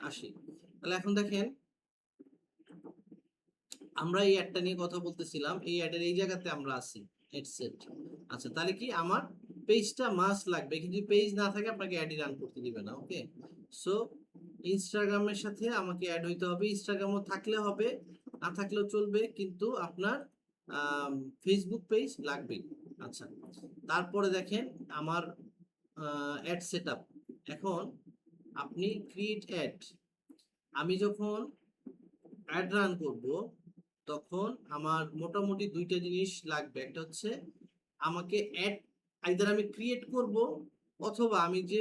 আসি। তাহলে এখন দেখেন আমরা এই অ্যাডটা নিয়ে কথা বলতেছিলাম, এই অ্যাডের এই জায়গাতে আমরা আছি অ্যাড সেট। আচ্ছা তাহলে কি আমার পেজটা মাস্ট লাগবে, কিন্তু পেজ না থাকে আপনাকে অ্যাডই রান করতে দিবে না। ওকে, সো ইনস্টাগ্রামের সাথে আমাকে অ্যাড হইতে হবে, ইনস্টাগ্রামও থাকলে হবে না থাকলেও চলবে, কিন্তু আপনার ফেসবুক পেজ লাগবেই। আচ্ছা তারপরে দেখেন আমার অ্যাড সেটআপ। এখন আপনি ক্রিয়েট অ্যাড, আমি যখন অ্যাড রান করব তখন আমার মোটামুটি দুইটা জিনিস লাগবে। একটা হচ্ছে আমাকে অ্যাড আইদার আমি ক্রিয়েট করব, অথবা আমি যে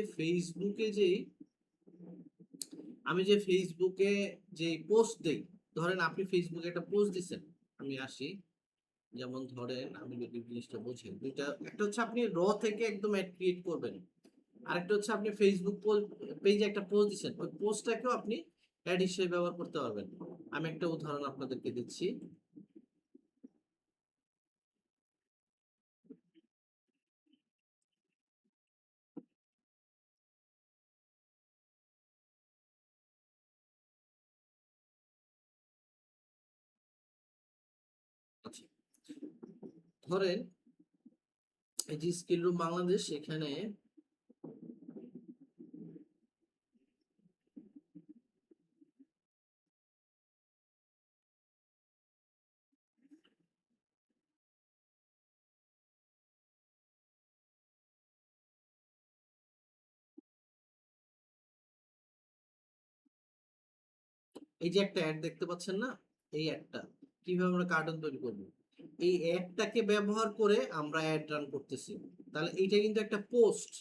ফেসবুকে যে পোস্ট দেই, ধরেন আপনি ফেসবুকে একটা পোস্ট দিচ্ছেন, আমি আসি, যেমন ধরেন আমি যদি জিনিসটা বুঝি, দুইটা, একটা হচ্ছে আপনি র থেকে একদম অ্যাড ক্রিয়েট করবেন, আরেকটা হচ্ছে আপনি ফেসবুক পেজে একটা পোস্ট দিচ্ছেন, ওই পোস্টটাকেও আপনি অ্যাড হিসেবে ব্যবহার করতে পারবেন। আমি একটা উদাহরণ আপনাদেরকে দিচ্ছি। আচ্ছা ধরেন এই যে স্কিল রুম বাংলাদেশ, এখানে এই যে একটা অ্যাড দেখতে পাচ্ছেন না, এই অ্যাডটা কিভাবে আমরা কার্টুন তৈরি করব, এই অ্যাডটাকে ব্যবহার করে আমরা অ্যাড রান করতেছি। তাহলে এইটা কিন্তু একটা পোস্ট,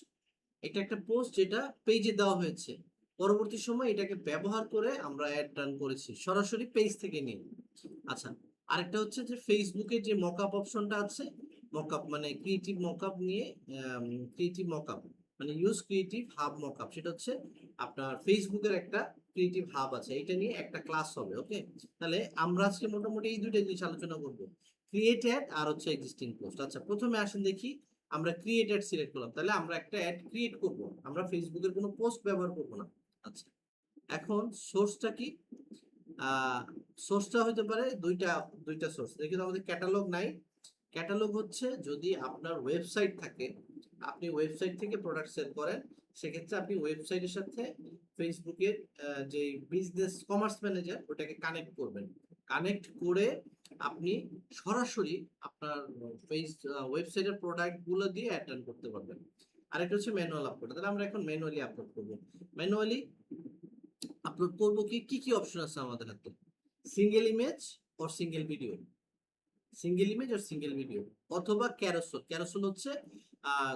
এটা একটা পোস্ট যেটা পেজে দেওয়া হয়েছে, পরবর্তী সময় এটাকে ব্যবহার করে আমরা অ্যাড রান করেছি সরাসরি পেজ থেকে নিয়ে। আচ্ছা আরেকটা হচ্ছে যে ফেসবুকের যে মকআপ অপশনটা আছে, মকআপ মানে ক্রিয়েটিভ মকআপ নিয়ে, ক্রিয়েটিভ মকআপ মানে ইউজ ক্রিয়েটিভ হাব মকআপ, সেটা হচ্ছে আপনার ফেসবুকের একটা ক্রিয়েটিভ হাব আছে, এটা নিয়ে একটা ক্লাস হবে। ওকে, তাহলে আমরা আজকে মোটামুটি এই দুইটা জিনিস আলোচনা করব, ক্রিয়েট অ্যাড আর হচ্ছে এক্সিস্টিং পোস্ট। আচ্ছা প্রথমে আসেন দেখি, আমরা ক্রিয়েট অ্যাড সিলেক্ট করলাম, তাহলে আমরা একটা অ্যাড ক্রিয়েট করব, আমরা ফেসবুকের কোনো পোস্ট ব্যবহার করব না। আচ্ছা এখন সোর্সটা কি, সোর্সটা হতে পারে দুইটা, দুইটা সোর্স দেখি, তো আমাদের ক্যাটালগ নাই। ক্যাটালগ হচ্ছে যদি আপনার ওয়েবসাইট থাকে, আপনি ওয়েবসাইট থেকে প্রোডাক্ট সেল করেন, সেক্ষেত্রে আপনি ওয়েবসাইটের সাথে ফেসবুকের যে বিজনেস কমার্স ম্যানেজার ওটাকে কানেক্ট করবেন, কানেক্ট করে আপনি সরাসরি আপনার ফেস ওয়েবসাইটের প্রোডাক্ট গুলো দিয়ে অ্যাড রান করতে পারবেন। আরেকটা হচ্ছে ম্যানুয়াল আপলোড, তাহলে আমরা এখন ম্যানুয়ালি আপলোড করবো। ম্যানুয়ালি আপলোড করবো কি কি কি অপশন আছে আমাদের হাতে, single image or single video, single image আর সিঙ্গেল ভিডিও, অথবা ক্যারোসেল। ক্যারোসেল হচ্ছে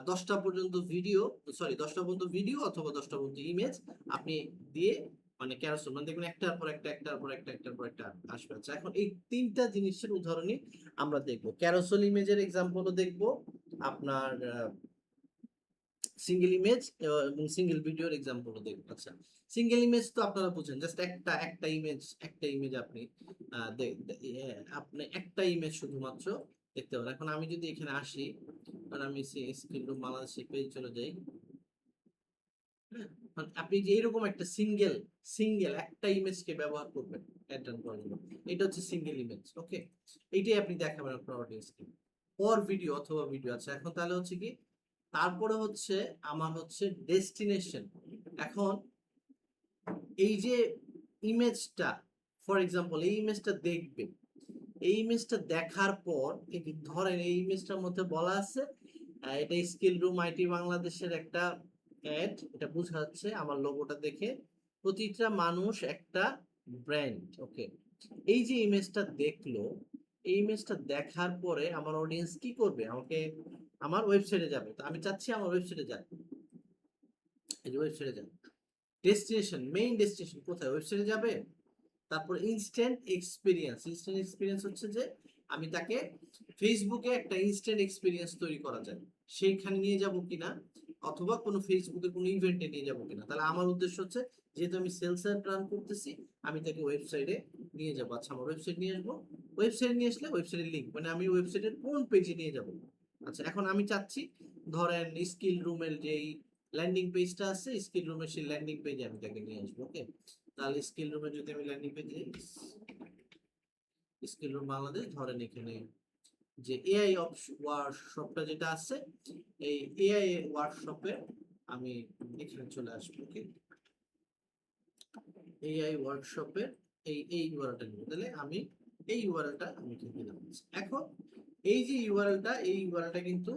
10টা পর্যন্ত ভিডিও, সরি 10টা পর্যন্ত ভিডিও অথবা 10টা পর্যন্ত ইমেজ আপনি দিয়ে, মানে ক্যারোসেল মানে দেখবেন একটার পর একটা একটার পর একটা একটার পর একটা আসবে। আচ্ছা এখন এই তিনটা জিনিসের উদাহরণই আমরা দেখবো, ক্যারোসেল ইমেজের এক্সাম্পলও দেখবো, আপনার সিঙ্গেল ইমেজ এবং সিঙ্গেল ভিডিওর এক্সাম্পলও দেখবো। আচ্ছা সিঙ্গেল ইমেজ তো আপনারা বুঝেন, জাস্ট একটা একটা ইমেজ আপনি আপনি একটা ইমেজ শুধুমাত্র দেখতে পারেন। এখন আমি যদি এখানে আসি, আর আমি স্ক্রিন রুম বাংলাদেশে পেজ চলে যাই, হ্যাঁ, মানে আপনি যে এরকম একটা সিঙ্গেল একটা ইমেজকে ব্যবহার করবেন অ্যাটেন্ড করার জন্য, এটা হচ্ছে সিঙ্গেল ইমেজ। ওকে, এইটাই আপনি দেখাবেন আপনার অডিয়েন্সকে, পর ভিডিও অথবা ভিডিও। আচ্ছা এখন তাহলে হচ্ছে কি, তারপরে হচ্ছে আমার হচ্ছে ডেস্টিনেশন। এখন এই যে ইমেজটা, ফর এক্সাম্পল এই ইমেজটা দেখবে, এই ইমেজটা দেখার পর ধরেন এই ইমেজটার মধ্যে বলা আছে এটা স্কিল রুম আইটি বাংলাদেশের একটা অ্যাড, এটা বোঝা যাচ্ছে আমার লোগোটা দেখে, প্রতিটা মানুষ একটা ব্র্যান্ড। ওকে, এই যে ইমেজটা দেখলো, এই ইমেজটা দেখার পরে আমার অডিয়েন্স কি করবে, আমাকে আমার ওয়েবসাইটে যাবে, তো আমি চাচ্ছি আমার ওয়েবসাইটে যাক, এই যে ওয়েবসাইটে যাক, ডেস্টিনেশন মেইন ডেস্টিনেশন কোথায়, ওয়েবসাইটে যাবে। তারপর ইনস্ট্যান্ট এক্সপিরিয়েন্স হচ্ছে যে আমি তাকে ফেসবুকে একটা ইনস্ট্যান্ট এক্সপিরিয়েন্স তৈরি করা যায়, সেইখানে নিয়ে যাব কিনা, অথবা কোনো ফেসবুকে কোনো ইভেন্টে নিয়ে যাব কিনা। তাহলে আমার উদ্দেশ্য হচ্ছে যেহেতু আমি সেলস রান করতেছি, আমি তাকে ওয়েবসাইটে নিয়ে যাবো। আচ্ছা আমার ওয়েবসাইট নিয়ে আসবো, ওয়েবসাইট নিয়ে আসলে ওয়েবসাইটের লিঙ্ক মানে আমি ওয়েবসাইটের কোন পেজে নিয়ে যাব। আচ্ছা এখন আমি চাচ্ছি ধরেন স্কিল রুমের যেই ল্যান্ডিং পেজটা আছে, স্কিল রুমের সেই ল্যান্ডিং পেজে আমি তাকে নিয়ে আসবো। ওকে, তাহলে স্কিল রুমে যদি আমি ল্যান্ডিং পেজে স্কিল রুম বাংলাদেশ ধরেন এখানে যে এআই ওয়ার্কশপটা যেটা আছে এই এআই ওয়ার্কশপে আমি এখানে চলে আসবো। ওকে, এআই ওয়ার্কশপের এই ইউআরএলটা নিব, তাহলে আমি এই ইউআরএলটা আমি এখানে দিলাম। এখন এই যে ইউআরএলটা এই ইউআরএলটা কিন্তু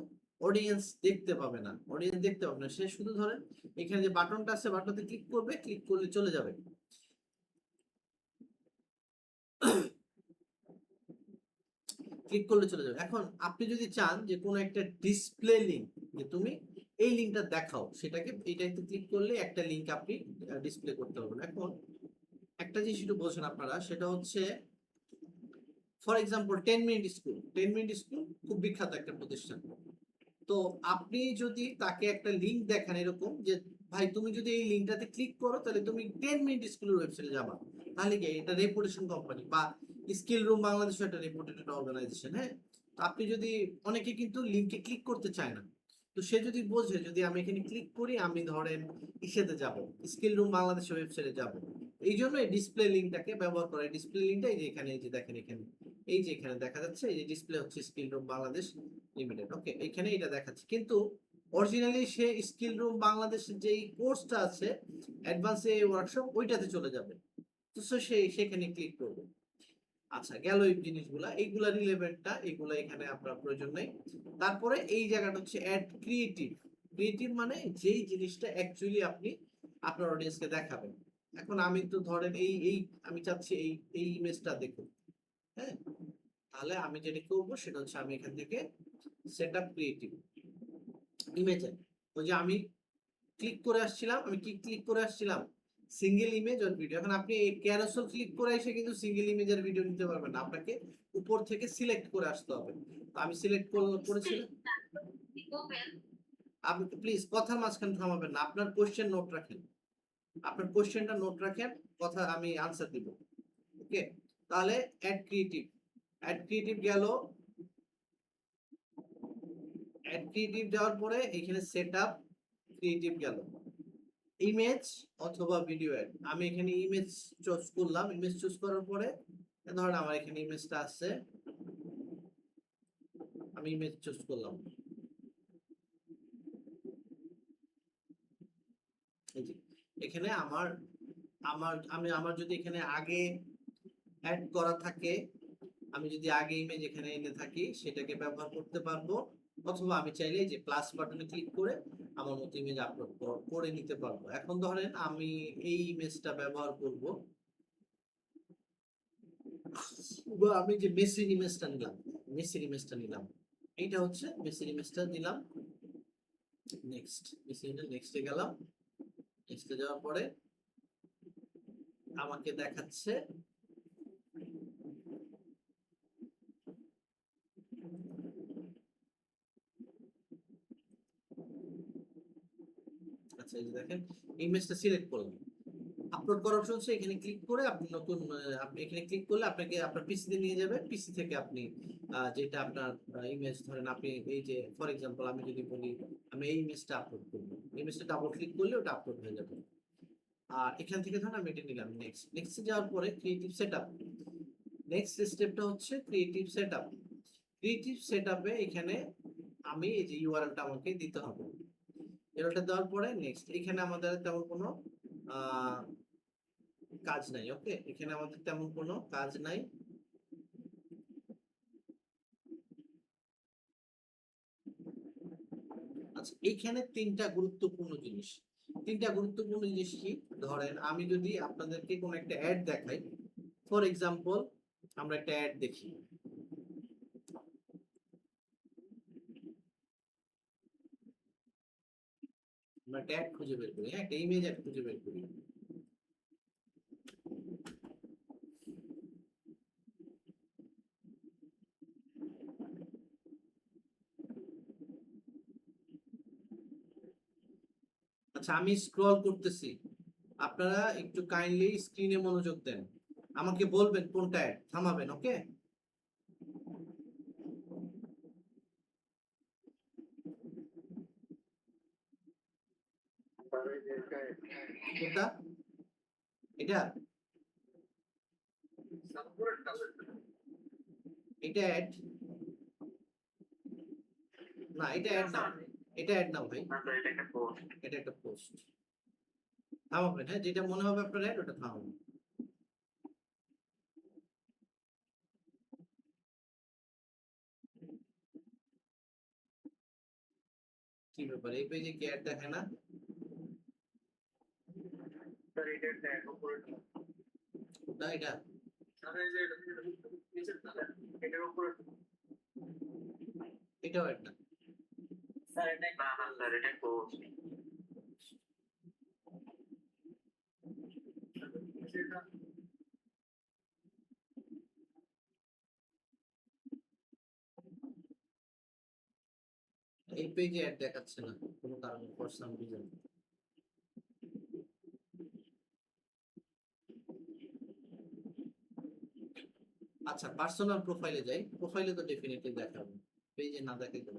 অডিয়েন্স দেখতে পাবে না, অডিয়েন্স দেখতে পাবে না, সে শুধু ধরেন এখানে যে বাটনটা আছে বাটনতে ক্লিক করবে, ক্লিক করলে চলে যাবে। ক্লিক করলে চলে যাবে। এখন আপনি যদি চান যে কোনো একটা ডিসপ্লে লিংক যে তুমি এই লিংকটা দেখাও, সেটাকে এইটাতে ক্লিক করলে একটা লিংক আপনি ডিসপ্লে করতে পারবেন। এখন একটা জিনিস একটু বোঝেন আপনারা, সেটা হচ্ছে for example 10 minute school, 10 minute school খুব বিখ্যাত একটা প্রতিষ্ঠান। তো আপনি যদি তাকে একটা লিংক দেখান এরকম যে ভাই তুমি যদি এই লিংকটাতে ক্লিক করো তাহলে তুমি 10 মিনিট স্কুলের ওয়েবসাইটে যাবা, তাহলে কি এটা রেপুটেশন কোম্পানি বা স্কিল রুম বাংলাদেশও একটা রেপুটেড অর্গানাইজেশন। হ্যাঁ, তো আপনি যদি অনেকে কিন্তু লিংকে ক্লিক করতে চায় না, তো সে যদি বোঝে যদি আমি এখানে ক্লিক করি আমি ধরেন ইসেতে যাব, স্কিল রুম বাংলাদেশের ওয়েবসাইটে যাব, এই জন্য এই ডিসপ্লে লিংকটাকে ব্যবহার করে। ডিসপ্লে লিংকটা এই যে এখানে, এই যে দেখেন এখানে, এই যে এখানে দেখা যাচ্ছে এই যে ডিসপ্লে হচ্ছে স্কিল রুম বাংলাদেশ লিমিটেড। ওকে, এখানে এটা দেখাচ্ছে, কিন্তু অরিজিনালি সে স্কিল রুম বাংলাদেশের যেই কোর্সটা আছে অ্যাডভান্স এ ওয়ার্কশপ ওইটাতে চলে যাবে, তো সে সেখানে ক্লিক করবে। আচ্ছা, গেল এই জিনিসগুলা, এইগুলা রিলেভেন্টটা, এগুলা এখানে আপনার প্রয়োজন নেই। তারপরে এই জায়গাটা হচ্ছে অ্যাড ক্রিয়েটিভ। ক্রিয়েটিভ মানে যেই জিনিসটা অ্যাকচুয়ালি আপনি আপনার অডিয়েন্সকে দেখাবেন। এখন আমি তো ধরেন এই এই আমি চাচ্ছি এই এই ইমেজটা দেখুন। হ্যাঁ, তাহলে আমি যেটা করবো সেটা হচ্ছে আমি এখান থেকে সেট আপ ক্রিয়েটিভ ইমেজে, ওই যে আমি ক্লিক করে আসছিলাম, আমি কি ক্লিক করে আসছিলাম সিঙ্গেল ইমেজ আর ভিডিও। এখন আপনি এই ক্যারোসেল ক্লিক করে এসে কিন্তু সিঙ্গেল ইমেজ আর ভিডিও নিতে পারবেন না, আপনাকে উপর থেকে সিলেক্ট করে আসতে হবে। তো আমি সিলেক্ট করেছিলাম। আপনি প্লিজ কথার মাঝখানে থামাবেন না, আপনার কোশ্চেন নোট রাখেন, আপনার কোশ্চেনটা নোট রাখেন, কথা আমি আনসার দিব। ওকে, তাহলে অ্যাড ক্রিয়েটিভ, অ্যাড ক্রিয়েটিভ গেল। অ্যাড ক্রিয়েটিভ যাওয়ার পরে এখানে সেট আপ ক্রিয়েটিভ গেল, ইমেজ অথবা ভিডিও অ্যাড। আমি এখানে ইমেজ চুজ করলাম, ইমেজ চুজ করার পরে ধরেন আমার এখানে ইমেজটা আছে, আমি ইমেজ চুজ করলাম। এই যে এখানে আমার আমার আমি আমার যদি এখানে আগে অ্যাড করা থাকে, আমি যদি আগে ইমেজ এখানে এনে থাকি সেটাকে ব্যবহার করতে পারবো, অথবা আমি চাইলে যে প্লাস বাটনে ক্লিক করে আমার মতো ইমেজ আপলোড করে নিতে পারবো। এখন ধরেন আমি এই ইমেজটা ব্যবহার করব, বা আমি যে মেসির ইমেজটা নিলাম, মেসির ইমেজটা নিলাম, এইটা হচ্ছে মেসির ইমেজটা দিলাম। নেক্সট, মেসির নেক্সটে গেলাম, নেক্সটে যাওয়ার পরে আমাকে দেখাচ্ছে আচ্ছা, এই যে দেখেন ইমেজটা সিলেক্ট করলাম, আপলোড করার অপশন আছে, এখানে ক্লিক করে আপনি নতুন আপনি এখানে ক্লিক করলে আপনাকে আপনার পিসিতে নিয়ে যাবে, পিসি থেকে আপনি যেটা আপনার ইমেজ ধরেন আপনি এই যে ফর এক্সাম্পল আমি যদি বলি আমি এই ইমেজটা আপলোড করবো, ইমেজটা ডাবল ক্লিক করলে ওটা আপলোড হয়ে যাবে। আর এখান থেকে ধরেন আমি এটা নিলাম, নেক্সট, নেক্সটে যাওয়ার পরে ক্রিয়েটিভ সেটআপ। নেক্সট স্টেপটা হচ্ছে ক্রিয়েটিভ সেটআপ। ক্রিয়েটিভ সেটআপে এখানে আমি এই যে ইউআরএলটা আমাকে দিতে হবে, ইউআরএলটা দেওয়ার পরে নেক্সট, এখানে আমাদের তেমন কোনো আহ কাজ নাই। ওকে, এখানে আমাদের তেমন কোনো কাজ নাই। আচ্ছা, এইখানে তিনটা গুরুত্বপূর্ণ জিনিস, তিনটা গুরুত্বপূর্ণ জিনিস কি, ধরেন আমি যদি আপনাদেরকে কোনো একটা অ্যাড দেখাই, ফর এক্সাম্পল আমরা একটা অ্যাড দেখি, আমরা একটা অ্যাড খুঁজে বের করি, হ্যাঁ একটা ইমেজ অ্যাড খুঁজে বের করি। আচ্ছা, আমি স্ক্রল করতেছি, আপনারা একটু কাইন্ডলি স্ক্রিনে মনোযোগ দেন, আমাকে বলবেন কোনটা অ্যাড, থামাবেন। ওকে, কোনটা? এটা এটা অ্যাড না, এটা অ্যাড না, এটা অ্যাড না ভাই, এটা একটা পোস্ট। থামাবেন, হ্যাঁ, যেটা মনে হবে আপনার অ্যাড ওটা থামাবেন। কি ব্যাপার, এই পেজে কি অ্যাড দেখে না? না, এটা এটাও অ্যাড না। এই পেজে অ্যাড দেখাচ্ছে না কোনো কারণে, ফর সাম রিজন। আচ্ছা, পার্সোনাল প্রোফাইলে যাই, প্রোফাইলে তো ডেফিনেটলি দেখাবে, পেজে না দেখে কেন?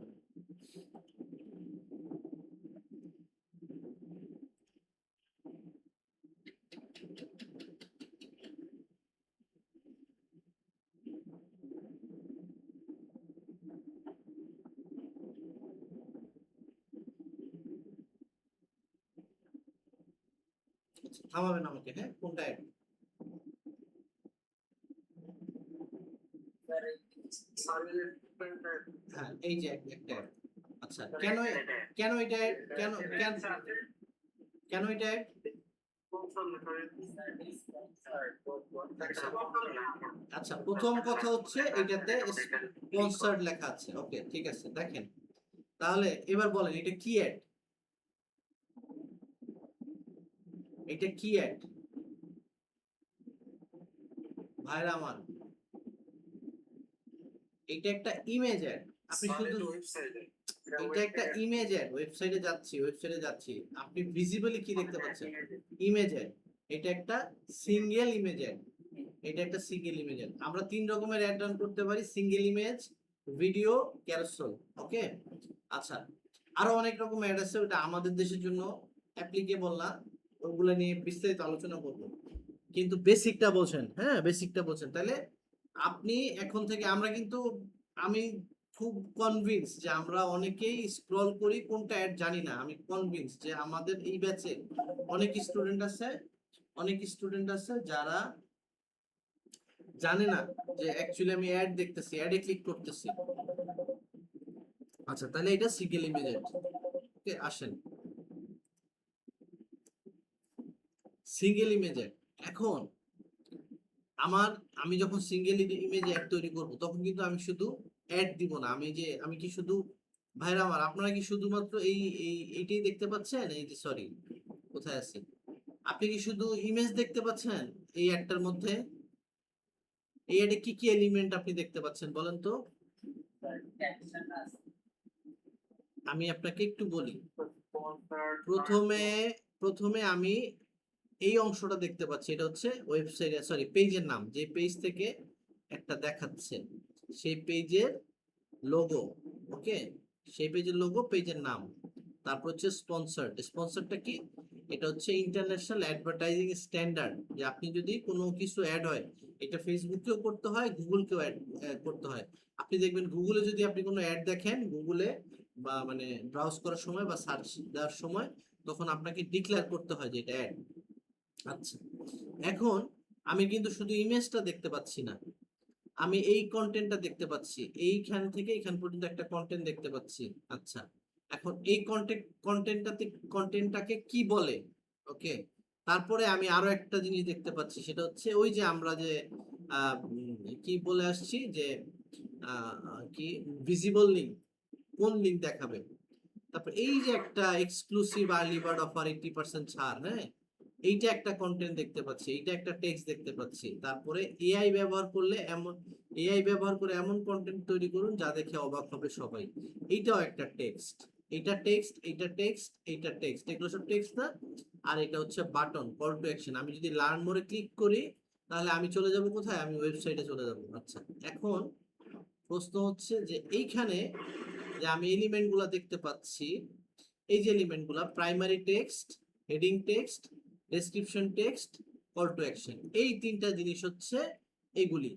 আচ্ছা, থামাবেন আমাকে, হ্যাঁ, কোনটা অ্যাড? হ্যাঁ, এই যে একটা add। আচ্ছা, কেন কেন এটা add? কেন কেন কেন এটা add? আচ্ছা আচ্ছা, প্রথম কথা হচ্ছে এটাতে স্পন্সর্ড লেখা আছে, ওকে ঠিক আছে, দেখেন তাহলে এবার বলেন এটা কি অ্যাড? এটা কি অ্যাড ভাইরা আমার? এটা একটা ইমেজ অ্যাড। আপনি শুধু এটা একটা ইমেজ অ্যাড, ওয়েবসাইটে যাচ্ছি, আপনি ভিজিবলি কি দেখতে পাচ্ছেন? Image add. এটা একটা সিঙ্গেল ইমেজ অ্যাড, এটা একটা সিঙ্গেল ইমেজ অ্যাড। আমরা তিন রকমের অ্যাড রান করতে পারি, সিঙ্গেল ইমেজ, ভিডিও, ক্যারোসেল, ওকে। আচ্ছা, আরো অনেক রকম অ্যাড আছে, ওটা আমাদের দেশের জন্য অ্যাপ্লিকেবল না, ওগুলো নিয়ে বিস্তারিত আলোচনা করব, কিন্তু বেসিকটা বোঝেন, হ্যাঁ বেসিকটা বোঝেন। তাহলে আপনি এখন থেকে, আমরা কিন্তু, আমি খুব কনভিন্স যে আমরা অনেকেই স্ক্রল করি, কোনটা অ্যাড জানি না। আমি কনভিন্স যে আমাদের এই ব্যাচে অনেক স্টুডেন্ট আছে যারা জানে না যে অ্যাকচুয়ালি আমি অ্যাড দেখতেছি, অ্যাডে ক্লিক করতেছি। আচ্ছা, তাহলে এটা সিঙ্গেল ইমেজ অ্যাড, ওকে। আসেন, সিঙ্গেল ইমেজ অ্যাড। এখন আমি যখন সিঙ্গেল ইমেজ অ্যাড তৈরি করব, তখন কিন্তু আমি শুধু অ্যাড দিব না, আমি কি শুধু, ভাইরা আমার, আপনারা কি শুধুমাত্র এইটাই দেখতে পাচ্ছেন? এই যে সরি, কোথায় আছে, আপনি কি শুধু ইমেজ দেখতে পাচ্ছেন এই অ্যাডটার মধ্যে? এই অ্যাডে কি কি এলিমেন্ট আপনি দেখতে পাচ্ছেন বলেন তো? আমি আপনাকে একটু বলি। প্রথমে প্রথমে আমি এই অংশটা দেখতে পাচ্ছি, এটা হচ্ছে ওয়েবসাইট, সরি পেজের নাম, যে পেজ থেকে একটা দেখাচ্ছে সেই পেজের লোগো, ওকে, সেই পেজের লোগো, পেজের নাম। তারপর হচ্ছে স্পন্সরটা কি? এটা হচ্ছে ইন্টারন্যাশনাল অ্যাডভার্টাইজিং স্ট্যান্ডার্ড, যে আপনি যদি কোনো কিছু অ্যাড হয়, এটা ফেসবুকেও করতে হয়, গুগলকেও অ্যাড করতে হয়। আপনি দেখবেন গুগলে যদি আপনি কোনো অ্যাড দেখেন, গুগলে বা মানে ব্রাউজ করার সময় বা সার্চ দেওয়ার সময়, তখন আপনাকে ডিক্লেয়ার করতে হয় যে এটা অ্যাড। আচ্ছা, এখন আমি কিন্তু শুধু ইমেজটা দেখতে পাচ্ছি না, আমি এই কন্টেন্টটা দেখতে পাচ্ছি, এইখান থেকে এখান পর্যন্ত একটা কন্টেন্ট দেখতে পাচ্ছি। আচ্ছা, এখন এই কন্টেন্টটাকে কি বলে, ওকে। তারপরে আমি আরো একটা জিনিস দেখতে পাচ্ছি, সেটা হচ্ছে ওই যে আমরা যে কি বলে আসছি যে কি ভিজিবল লিঙ্ক, কোন লিঙ্ক দেখাবে। তারপর এই যে একটা এক্সক্লুসিভ আর্লি বার্ড অফার 80% ছাড়, হ্যাঁ, এইটা একটা কন্টেন্ট দেখতে পাচ্ছি, এইটা একটা টেক্সট দেখতে পাচ্ছি। তারপরে এআই ব্যবহার করে এমন কন্টেন্ট তৈরি করুন যা দেখে অবাক হবে সবাই। এইটাও একটা টেক্সট, এইটা টেক্সট, এগুলো সব টেক্সট না? আর এটা হচ্ছে বাটন, কল টু অ্যাকশন। আমি যদি লার্ন মোরে ক্লিক করি, তাহলে আমি চলে যাব কোথায়? আমি ওয়েবসাইটে চলে যাব। আচ্ছা, এখন প্রশ্ন হচ্ছে যে এইখানে যে আমি এলিমেন্ট গুলা দেখতে পাচ্ছি, এই যে এলিমেন্ট গুলা, primary text, heading text, description text, call to action, এই তিনটা জিনিস হচ্ছে এগুলি।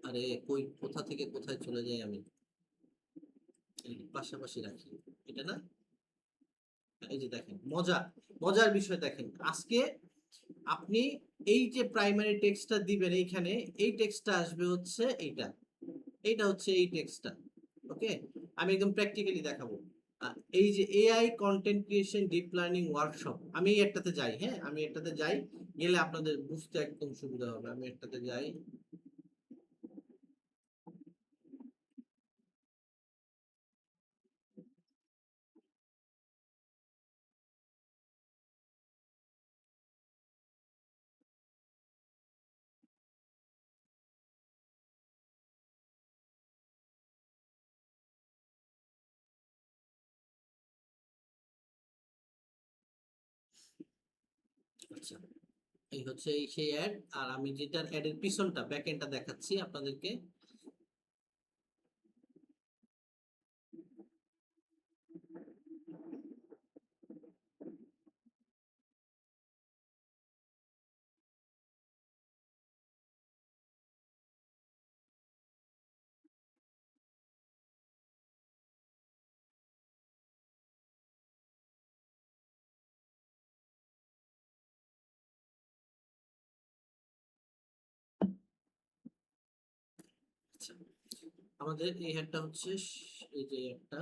আরে কই কোথা থেকে কোথায় চলে যাই আমি, পাশাপাশি রাখি এটা না। এই যে দেখেন মজার বিষয় দেখেন, আজকে আপনি এই যে প্রাইমারি টেক্সটটা দিবেন এইখানে, এই টেক্সটটা আসবে হচ্ছে এইটা, এইটা হচ্ছে এই টেক্সটটা। ওকে, আমি একদম প্র্যাকটিক্যালি দেখাবো। এই যে AI content creation deep learning workshop, আমি এই একটাতে যাই, হ্যাঁ আমি একটাতে যাই, গেলে আপনাদের বুঝতে একদম সুবিধা হবে। আমি একটাতে যাই, আচ্ছা এই হচ্ছে এই সেই অ্যাড, আর আমি যেটার অ্যাডের পিছনটা ব্যাক এন্ডটা দেখাচ্ছি আপনাদেরকে। আচ্ছা, আমাদের এই অ্যাডটা হচ্ছে এই যে একটা,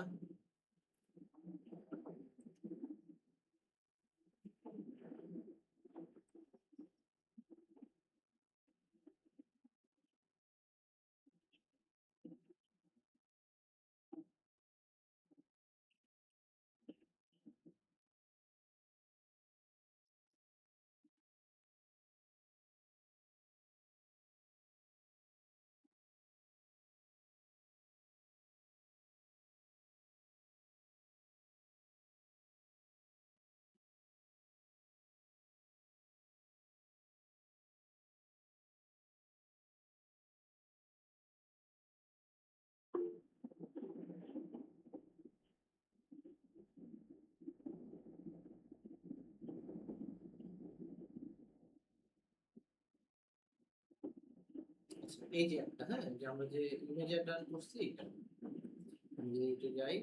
এই যে একটা, হ্যাঁ যে আমরা যে ইমেজ অ্যাড করছি এটা, আমি যদি এটা যাই,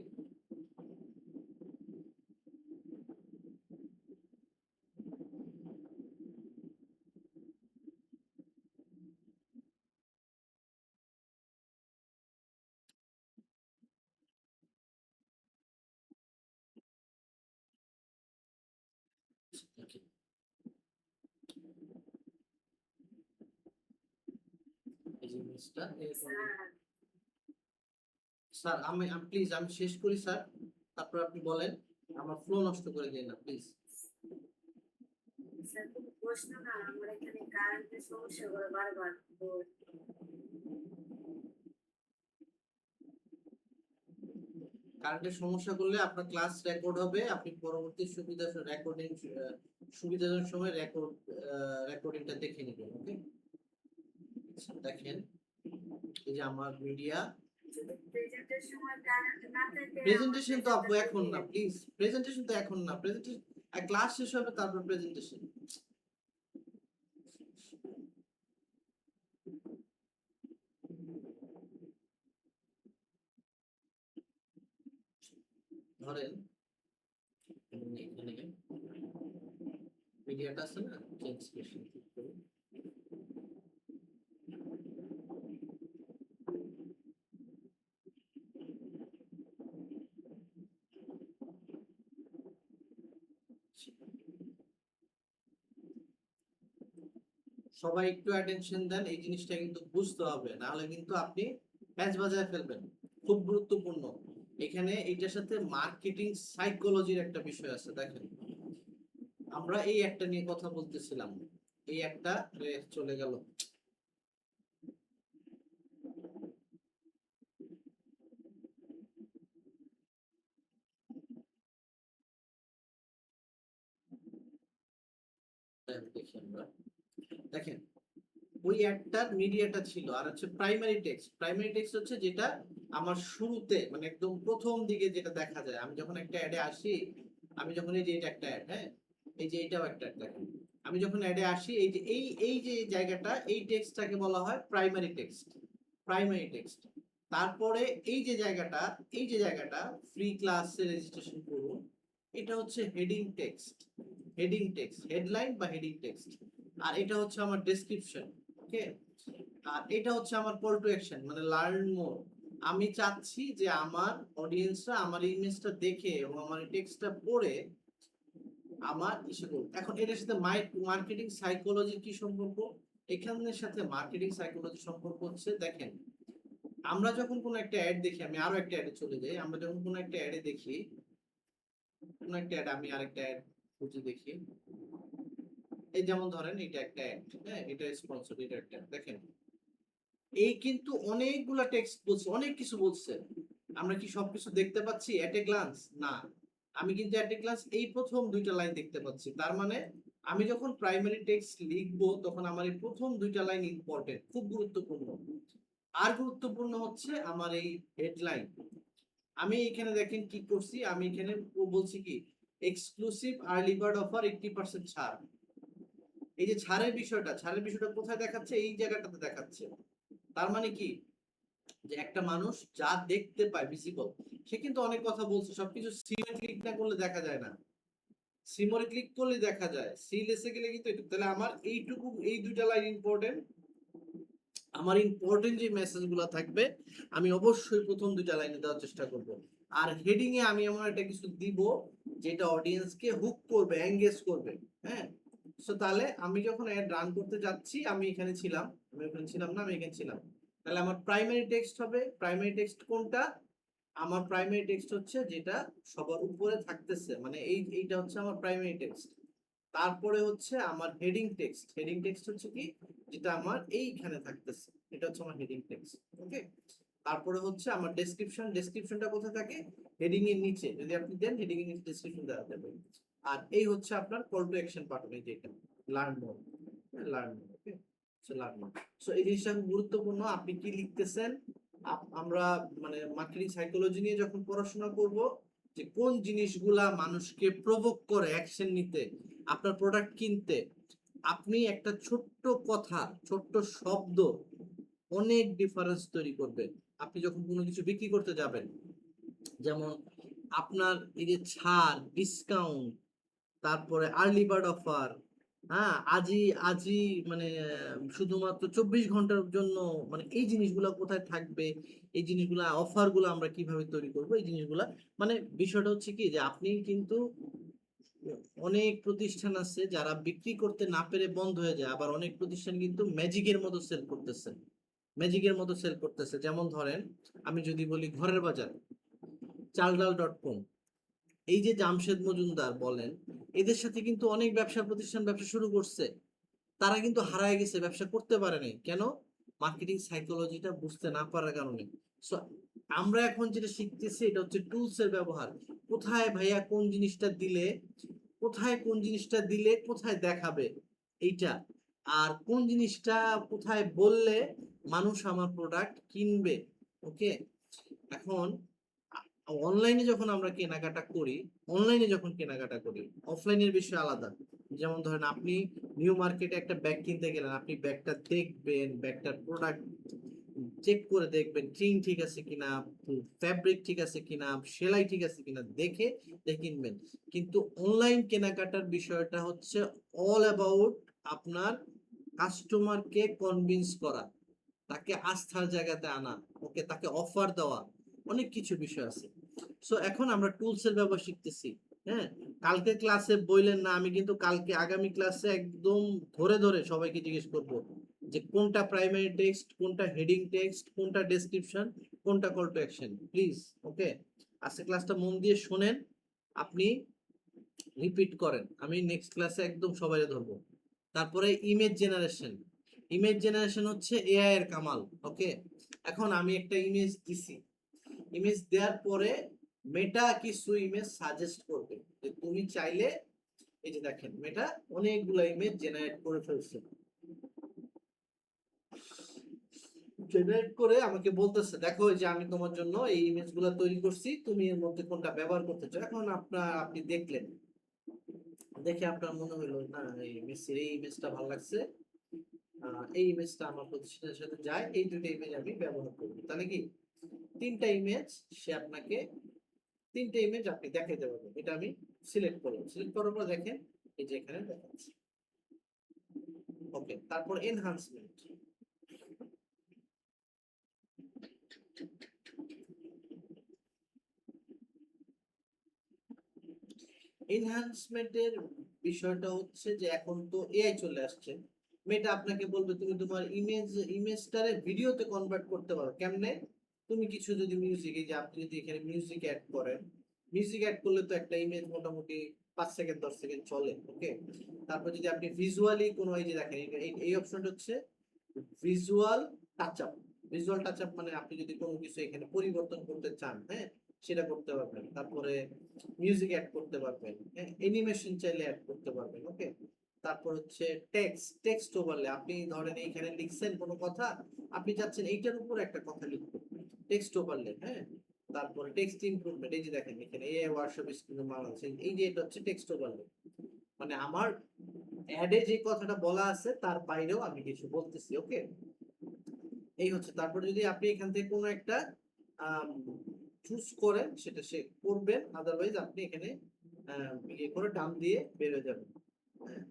okay, এই যে ইমেজটা এরকম। স্যার আমি প্লিজ আমি শেষ করি স্যার, তারপর আপনি বলেন, আমার ফ্লো নষ্ট করে দিন না প্লিজ। স্যার কোনো প্রশ্ন না, আমার এখানে কারেন্টের সমস্যা করে বারবার তো। কারেন্টের সমস্যা করলে আপনার ক্লাস রেকর্ড হবে, আপনি পরবর্তী সুবিধা রেকর্ডিং সুবিধাজনক সময় রেকর্ডিংটা দেখে নেবেন। ওকে, দেখেন এই যে আমার মিডিয়া যদি প্রেজেন্টের সময় কারেন্ট না থাকে আমার প্রেজেন্টেশন, তো আপু প্রেজেন্টেশন এখন না দিয়ে প্লিজ, প্রেজেন্টেশন তো এখন না, প্রেজেন্টেশন ক্লাস শেষ হবে তারপর প্রেজেন্টেশন। ধরেন এখানে মিডিয়াটা আছে না, চেঞ্জ সেকশন ক্লিক করুন। সবাই একটু অ্যাটেনশন দেন, এই জিনিসটা কিন্তু বুঝতে হবে, না হলে কিন্তু আপনি প্যাচ বাজায় ফেলবেন। খুব গুরুত্বপূর্ণ এখানে, এইটার সাথে মার্কেটিং সাইকোলজির একটা বিষয় আছে। দেখেন আমরা এই একটা নিয়ে কথা বলতেছিলাম, এই একটা চলে গেল। দেখি আমরা, দেখেন ওই একটার মিডিয়াটা ছিল, আর হচ্ছে প্রাইমারি টেক্সট। প্রাইমারি টেক্সট হচ্ছে যেটা আমার শুরুতে মানে একদম প্রথম দিকে যেটা দেখা যায়, আমি যখন একটা অ্যাডে আসি, আমি যখন এই যে এটা একটা অ্যাড, হ্যাঁ এই যে এটাও একটা অ্যাড, দেখেন আমি যখন অ্যাডে আসি, এই যে জায়গাটা, এই টেক্সটটাকে বলা হয় প্রাইমারি টেক্সট। Primary text. তারপরে এই যে জায়গাটা ফ্রি ক্লাসে রেজিস্ট্রেশন করুন, এটা হচ্ছে heading text. Heading text, headline বা হেডিং টেক্সট। আর এটা হচ্ছে আমার ডেসক্রিপশন। ওকে। আর এটা হচ্ছে আমার কল টু অ্যাকশন, মানে লার্ন মোর। আমি চাচ্ছি যে আমার অডিয়েন্সরা আমার ইমেজটা দেখে এবং আমার টেক্সটটা পড়ে আমার ইস্যু করুন। এখন এটার সাথে মার্কেটিং সাইকোলজির কি সম্পর্ক? এখানের সাথে মার্কেটিং সাইকোলজি সম্পর্ক হচ্ছে, দেখেন, আমরা যখন কোনো একটা অ্যাড দেখি, আমি আরো একটা অ্যাডে চলে যাই, আমরা যখন কোনো একটা অ্যাডে দেখি, কোনো একটা অ্যাড, আমি আরেকটা অ্যাড খুঁজে দেখি। এই যেমন ধরেন এটা একটা অ্যাড, হ্যাঁ, এটা স্পন্সর, এটা একটা দেখেন, এই কিন্তু অনেকগুলা টেক্সট বলছে, অনেক কিছু বলছে। আমরা কি সবকিছু দেখতে পাচ্ছি এট এ গ্লান্স? না। আমি কিন্তু এট এ গ্লান্স এই প্রথম দুইটা লাইন দেখতে পাচ্ছি। তার মানে আমি যখন প্রাইমারি টেক্সট লিখবো তখন আমার এই প্রথম দুইটা লাইন ইম্পর্টেন্ট, খুব গুরুত্বপূর্ণ। আর গুরুত্বপূর্ণ হচ্ছে আমার এই হেডলাইন। আমি এখানে দেখেন কি করছি, আমি এখানে বলছি কি, এক্সক্লুসিভ আর্লি বার্ড অফার 80% ছাড়। এই যে ছাড়ের বিষয়টা কোথায় দেখাচ্ছে? এই জায়গাটাতে দেখাচ্ছে। তার মানে কি, যে একটা মানুষ যা দেখতে পায় ভিজিবল, সে কিন্তু অনেক কথা বলছে, সবকিছু সিমে ক্লিক না করলে দেখা যায় না। সিমরে ক্লিক করলে দেখা যায়, সিলেসে গেলে কিন্তু তাহলে আমার এইটুকু, এই দুইটা লাইন ইম্পর্টেন্ট। আমার ইম্পর্টেন্ট যে মেসেজগুলো থাকবে আমি অবশ্যই প্রথম দুইটা লাইনে দেওয়ার চেষ্টা করব। আর হেডিং এ আমি এমন একটা কিছু দিব যেটা অডিয়েন্সকে হুক করবে, এঙ্গেজ করবে। হ্যাঁ। সো তাহলে আমি যখন অ্যাড রান করতে যাচ্ছি, আমি এখানে ছিলাম, আমি ওখানে ছিলাম না, আমি এখানে ছিলাম। তাহলে আমার প্রাইমারি টেক্সট হবে, প্রাইমারি টেক্সট কোনটা? আমার প্রাইমারি টেক্সট হচ্ছে যেটা সবার উপরে থাকতেছে, মানে এইটা হচ্ছে আমার প্রাইমারি টেক্সট। তারপরে হচ্ছে আমার হেডিং টেক্সট। হেডিং টেক্সট হচ্ছে কি, যেটা আমার এইখানে থাকতেছে, এটা হচ্ছে আমার হেডিং টেক্সট। ওকে। তারপরে হচ্ছে আমার ডেসক্রিপশন। ডেসক্রিপশনটা কোথায় থাকে? হেডিং এর নিচে, যদি আপনি দেন হেডিং এর নিচে ডেসক্রিপশন দেওয়া যাবে। আর এই হচ্ছে আপনার কল টু অ্যাকশন পার্ট, এই যেটা learn more. Learn more. Okay. So learn more. So এই জিনিসটা খুব গুরুত্বপূর্ণ, আপনি কি লিখতেছেন। আমরা মানে মার্কেটিং সাইকোলজি নিয়ে যখন পড়াশোনা করব, যে কোন জিনিসগুলা মানুষকে প্রভোক করে অ্যাকশন নিতে, আপনার প্রোডাক্ট কিনতে, আপনি একটা ছোট্ট কথা, ছোট্ট শব্দ অনেক ডিফারেন্স তৈরি করবে। আপনি যখন কোনো কিছু বিক্রি করতে যাবেন, যেমন আপনার এই যে ছাড়, ডিসকাউন্ট, তারপরে আর্লি বার্ড অফার, হ্যাঁ, আজই আজই, মানে শুধুমাত্র 24 ঘন্টার জন্য, মানে এই জিনিসগুলা কোথায় থাকবে, এই জিনিসগুলা, অফার গুলো আমরা কিভাবে তৈরি করব, এই জিনিসগুলা, মানে বিষয়টা হচ্ছে কি, যে আপনি কিন্তু, অনেক প্রতিষ্ঠান আছে যারা বিক্রি করতে না পেরে বন্ধ হয়ে যায়, আবার অনেক প্রতিষ্ঠান কিন্তু ম্যাজিকের মতো সেল করতেছে। ম্যাজিকের মতো সেল করতেছে, যেমন ধরেন আমি যদি বলি ঘরের বাজার, চালডাল.com, এই যে জামশেদ মজুমদার বলেন, এদের সাথে কিন্তু অনেক ব্যবসা প্রতিষ্ঠান ব্যবসা শুরু করছে, তারা কিন্তু হারায় গেছে, ব্যবসা করতে পারে নাই কেন? মার্কেটিং সাইকোলজিটা বুঝতে না পারার কারণে। সো আমরা এখন যেটা শিখতেছি এটা হচ্ছে টুলস এর ব্যবহার। কোথায় ভাইয়া কোন জিনিসটা দিলে, কোথায় কোন জিনিসটা দিলে কোথায় দেখাবে এইটা, আর কোন জিনিসটা কোথায় বললে মানুষ আমার প্রোডাক্ট কিনবে। ওকে। এখন অনলাইনে যখন আমরা কেনাকাটা করি, অফলাইনের বিষয় আলাদা। যেমন ধরেন আপনি নিউ মার্কেটে একটা ব্যাগ কিনতে গেলেন, আপনি ব্যাগটা দেখবেন, ব্যাগটার প্রোডাক্ট চেক করে দেখবেন, ট্রিং ঠিক আছে কিনা, ফ্যাব্রিক ঠিক আছে কিনা, সেলাই ঠিক আছে কিনা, দেখে কিনবেন। কিন্তু অনলাইন কেনাকাটার বিষয়টা হচ্ছে অল অ্যাবাউট আপনার কাস্টমারকে কনভিন্স করা, তাকে আস্থার জায়গাতে আনা, ওকে, তাকে অফার দেওয়া, অনেক কিছু বিষয় আছে। সো এখন আমরা টুলস এর ব্যবহার শিখতেছি। হ্যাঁ। কালকে ক্লাসে বললেন না, আমি কিন্তু কালকে আগামী ক্লাসে একদম ধরে ধরে সবাইকে জিজ্ঞেস করব যে কোনটা প্রাইমারি টেক্সট, কোনটা হেডিং টেক্সট, কোনটা ডেসক্রিপশন, কোনটা কল টু অ্যাকশন, প্লিজ। ওকে। আজকে ক্লাসটা মন দিয়ে শোনেন, আপনি রিপিট করেন, আমি নেক্সট ক্লাসে একদম সবাই ধরবো। তারপরে ইমেজ জেনারেশন। ইমেজ জেনারেশন হচ্ছে এআই এর কামাল। ওকে। এখন আমি একটা ইমেজ দিছি, ইমেজ দেওয়ার পরে মেটা কিছু ইমেজ সাজেস্ট করবে, যে তুমি চাইলে, এই যে দেখেন মেটা অনেকগুলো ইমেজ জেনারেট করে ফেলছে, জেনারেট করে আমাকে বলতেছে দেখো এই যে আমি তোমার জন্য এই ইমেজগুলো তৈরি করছি, তুমি এর মধ্যে কোনটা ব্যবহার করতে চাও। এখন আপনি দেখলেন, দেখে আপনার মনে হলো না এই মেসির এই ইমেজটা ভালো লাগছে, এই ইমেজটা আমার প্রতিষ্ঠানের সাথে যায়, এই দুটো ইমেজ আমি ব্যবহার করব, তাহলে কি তিনটা ইমেজ সে আপনাকে, তিনটা ইমেজ আপনি দেখাইতে পারবেন। এটা আমি সিলেক্ট করলাম, সিলেক্ট করার পর দেখেন এই যে এখানে দেখাচ্ছে। ওকে, তারপর এনহান্সমেন্ট। এনহান্সমেন্টের বিষয়টা হচ্ছে যে এখন তো এআই চলে আসছে, মেয়েটা আপনাকে বলবে তুমি তোমার ইমেজটারে ভিডিওতে কনভার্ট করতে পারো কেমনে। তুমি কিছু যদি মিউজিক, এই যে আপনি যদি এখানে মিউজিক অ্যাড করেন, মিউজিক অ্যাড করলে তো একটা ইমেজ মোটামুটি 5 সেকেন্ড 10 সেকেন্ড চলে। ওকে, তারপর যদি আপনি ভিজুয়ালি কোনো, এই যে দেখেন এই অপশনটা হচ্ছে visual touch up. Visual touch up মানে আপনি যদি কোনো কিছু এখানে পরিবর্তন করতে চান, হ্যাঁ, সেটা করতে পারবেন। তারপরে মিউজিক অ্যাড করতে পারবেন, হ্যাঁ, অ্যানিমেশন চাইলে অ্যাড করতে পারবেন। ওকে, তারপর হচ্ছে টেক্সট ওভারলে, আপনি ধরেন এইখানে লিখছেন কোনো কথা, আপনি চাচ্ছেন এইটার উপর একটা কথা লিখতে, টেক্সট ওভারলে, হ্যাঁ। তারপরে টেক্সট ইমপ্রুভমেন্ট, এই যে দেখেন এখানে এআই ওয়ার্কশপ স্কুল বাংলাদেশ, এই যে এটা হচ্ছে টেক্সট ওভারলে, মানে আমার অ্যাডে যে কথাটা বলা আছে তার বাইরেও আমি কিছু বলতেছি। ওকে, এই হচ্ছে। তারপর যদি আপনি এখান থেকে কোনো একটা চুজ করেন সেটা সে করবেন, আদারওয়াইজ আপনি এখানে ইয়ে করে ডান দিয়ে বের হয়ে যাবেন। হ্যাঁ,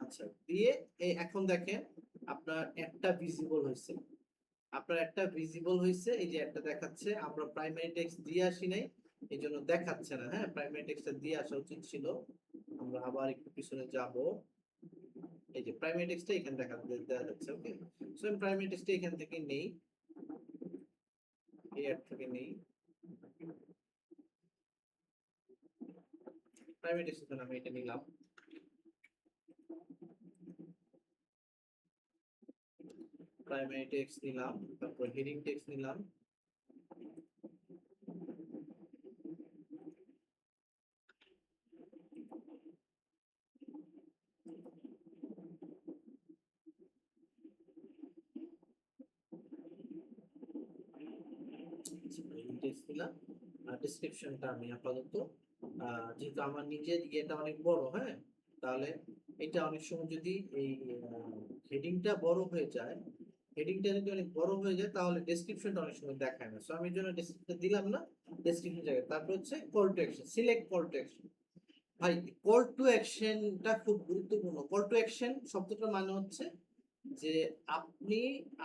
আচ্ছা, দিয়ে এখন দেখেন আপনার একটা ভিজিবল হয়েছে, আপনার একটা ভিজিবল হয়েছে, এই যে একটা দেখাচ্ছে। আমরা প্রাইমারি টেক্সট দিয়ে আসি নাই, এই জন্য দেখাচ্ছে না। হ্যাঁ, প্রাইমারি টেক্সটটা দিয়ে আসা উচিত ছিল। আমরা আবার একটু পিছনে যাব, এই যে প্রাইমারি টেক্সটটা এখানে দেওয়া যাচ্ছে। ওকে, সো আমি প্রাইমারি টেক্সটটা এখান থেকে নেই, এই অ্যাড থেকে নেই, প্রাইমারি টেক্সট আমি এটা নিলাম। প্রাইমারি টেক্সট নিলাম, তারপর হেডিং টেক্সট নিলাম, হেডিং টেক্সট নিলাম। আর ডেসক্রিপশনটা আমি আপাতত, যেহেতু আমার নিজের ইয়েটা অনেক বড়, হ্যাঁ, তাহলে এটা অনেক সময় যদি এই হেডিংটা বড় হয়ে যায়, হেডিংটা যদি অনেক বড় হয়ে যায় তাহলে ডেসক্রিপশনটা অনেক সময় দেখায় না, সো আমি এর জন্য ডেসক্রিপশন দিলাম না, ডেসক্রিপশন জায়গায়। তারপর হচ্ছে call to action, select call to action. ভাই, কল টু অ্যাকশনটা খুব গুরুত্বপূর্ণ। কল টু অ্যাকশন শব্দটার মানে হচ্ছে যে আপনি,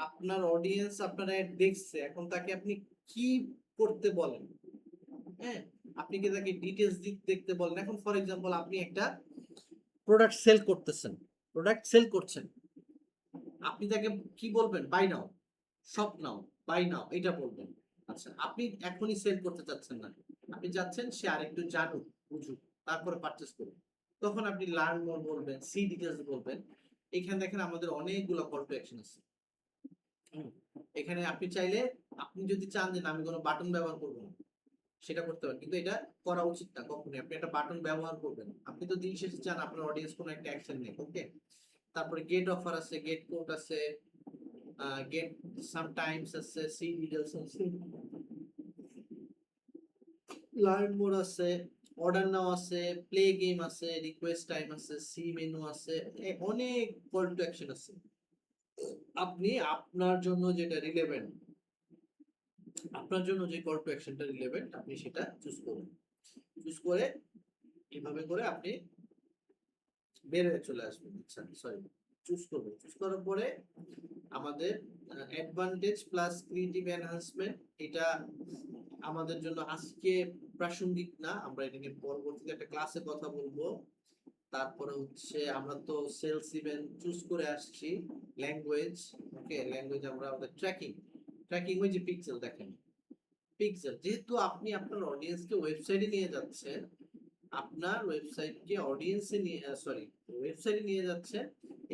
আপনার অডিয়েন্স আপনার অ্যাড দেখছে, এখন তাকে আপনি কি করতে বলেন, হ্যাঁ, আপনি কি তাকে ডিটেইলস দেখতে বলেন। এখন ফর এক্সাম্পল আপনি একটা প্রোডাক্ট সেল করতেছেন, প্রোডাক্ট সেল করছেন, আপনি তাকে কি বলবেন? Buy now, shop now, buy now, এটা বলবেন। আচ্ছা, আপনি এখনই সেল করতে চাচ্ছেন না, আপনি চাচ্ছেন সে আরেকটু জানুক, বুঝুক, তারপরে পারচেজ করুন, তখন আপনি লার্ন মোর বলবেন, সি ডিটেইলস বলবেন। এখানে দেখেন আমাদের অনেকগুলো কল টু অ্যাকশন আছে। এখানে আপনি চাইলে, আপনি যদি চান যে না আমি কোনো বাটন ব্যবহার করবো না, সেটা করতে পারেন, কিন্তু এটা করা উচিত না কখনোই। আপনি একটা বাটন ব্যবহার করবেন, আপনি তো দিন শেষে চান আপনার অডিয়েন্স কোনো একটা অ্যাকশন নেই। ওকে, তারপরে গেট অফার আছে, গেট কোড আছে, গেট সামটাইমস আছে, সি ডিটেইলস আছে, লার্ন মোর আছে, অর্ডার নাও আছে, প্লে গেম আছে, রিকোয়েস্ট টাইম আছে, সি মেনু আছে, অনেক কল টু অ্যাকশন আছে। আপনি আপনার জন্য যেটা রিলেভেন্ট, আপনার জন্য যে কল টু অ্যাকশনটা রিলেভেন্ট আপনি সেটা চুজ করুন। চুজ করে এইভাবে করে আপনি বের হয়ে চলে আসবেন। আচ্ছা, সরি, চুজ করবেন। চুজ করার পরে আমাদের অ্যাডভান্টেজ প্লাস ক্রিয়েটিভ এনহান্সমেন্ট, এটা আমাদের জন্য আজকে প্রাসঙ্গিক না, আমরা এটা নিয়ে পরবর্তীতে একটা ক্লাসে কথা বলবো। তারপরে হচ্ছে আমরা তো সেলস ইভেন্ট চুজ করে আসছি। ল্যাঙ্গুয়েজ, ওকে, ল্যাঙ্গুয়েজ আমরা আমাদের ট্র্যাকিং, ট্র্যাকিং ওই যে পিক্সেল দেখেন, পিক্সেল, যেহেতু আপনি আপনার অডিয়েন্সকে ওয়েবসাইটে নিয়ে যাচ্ছেন, আপনার ওয়েবসাইটকে অডিয়েন্সে নিয়ে, সরি, ওয়েবসাইটে নিয়ে যাচ্ছেন,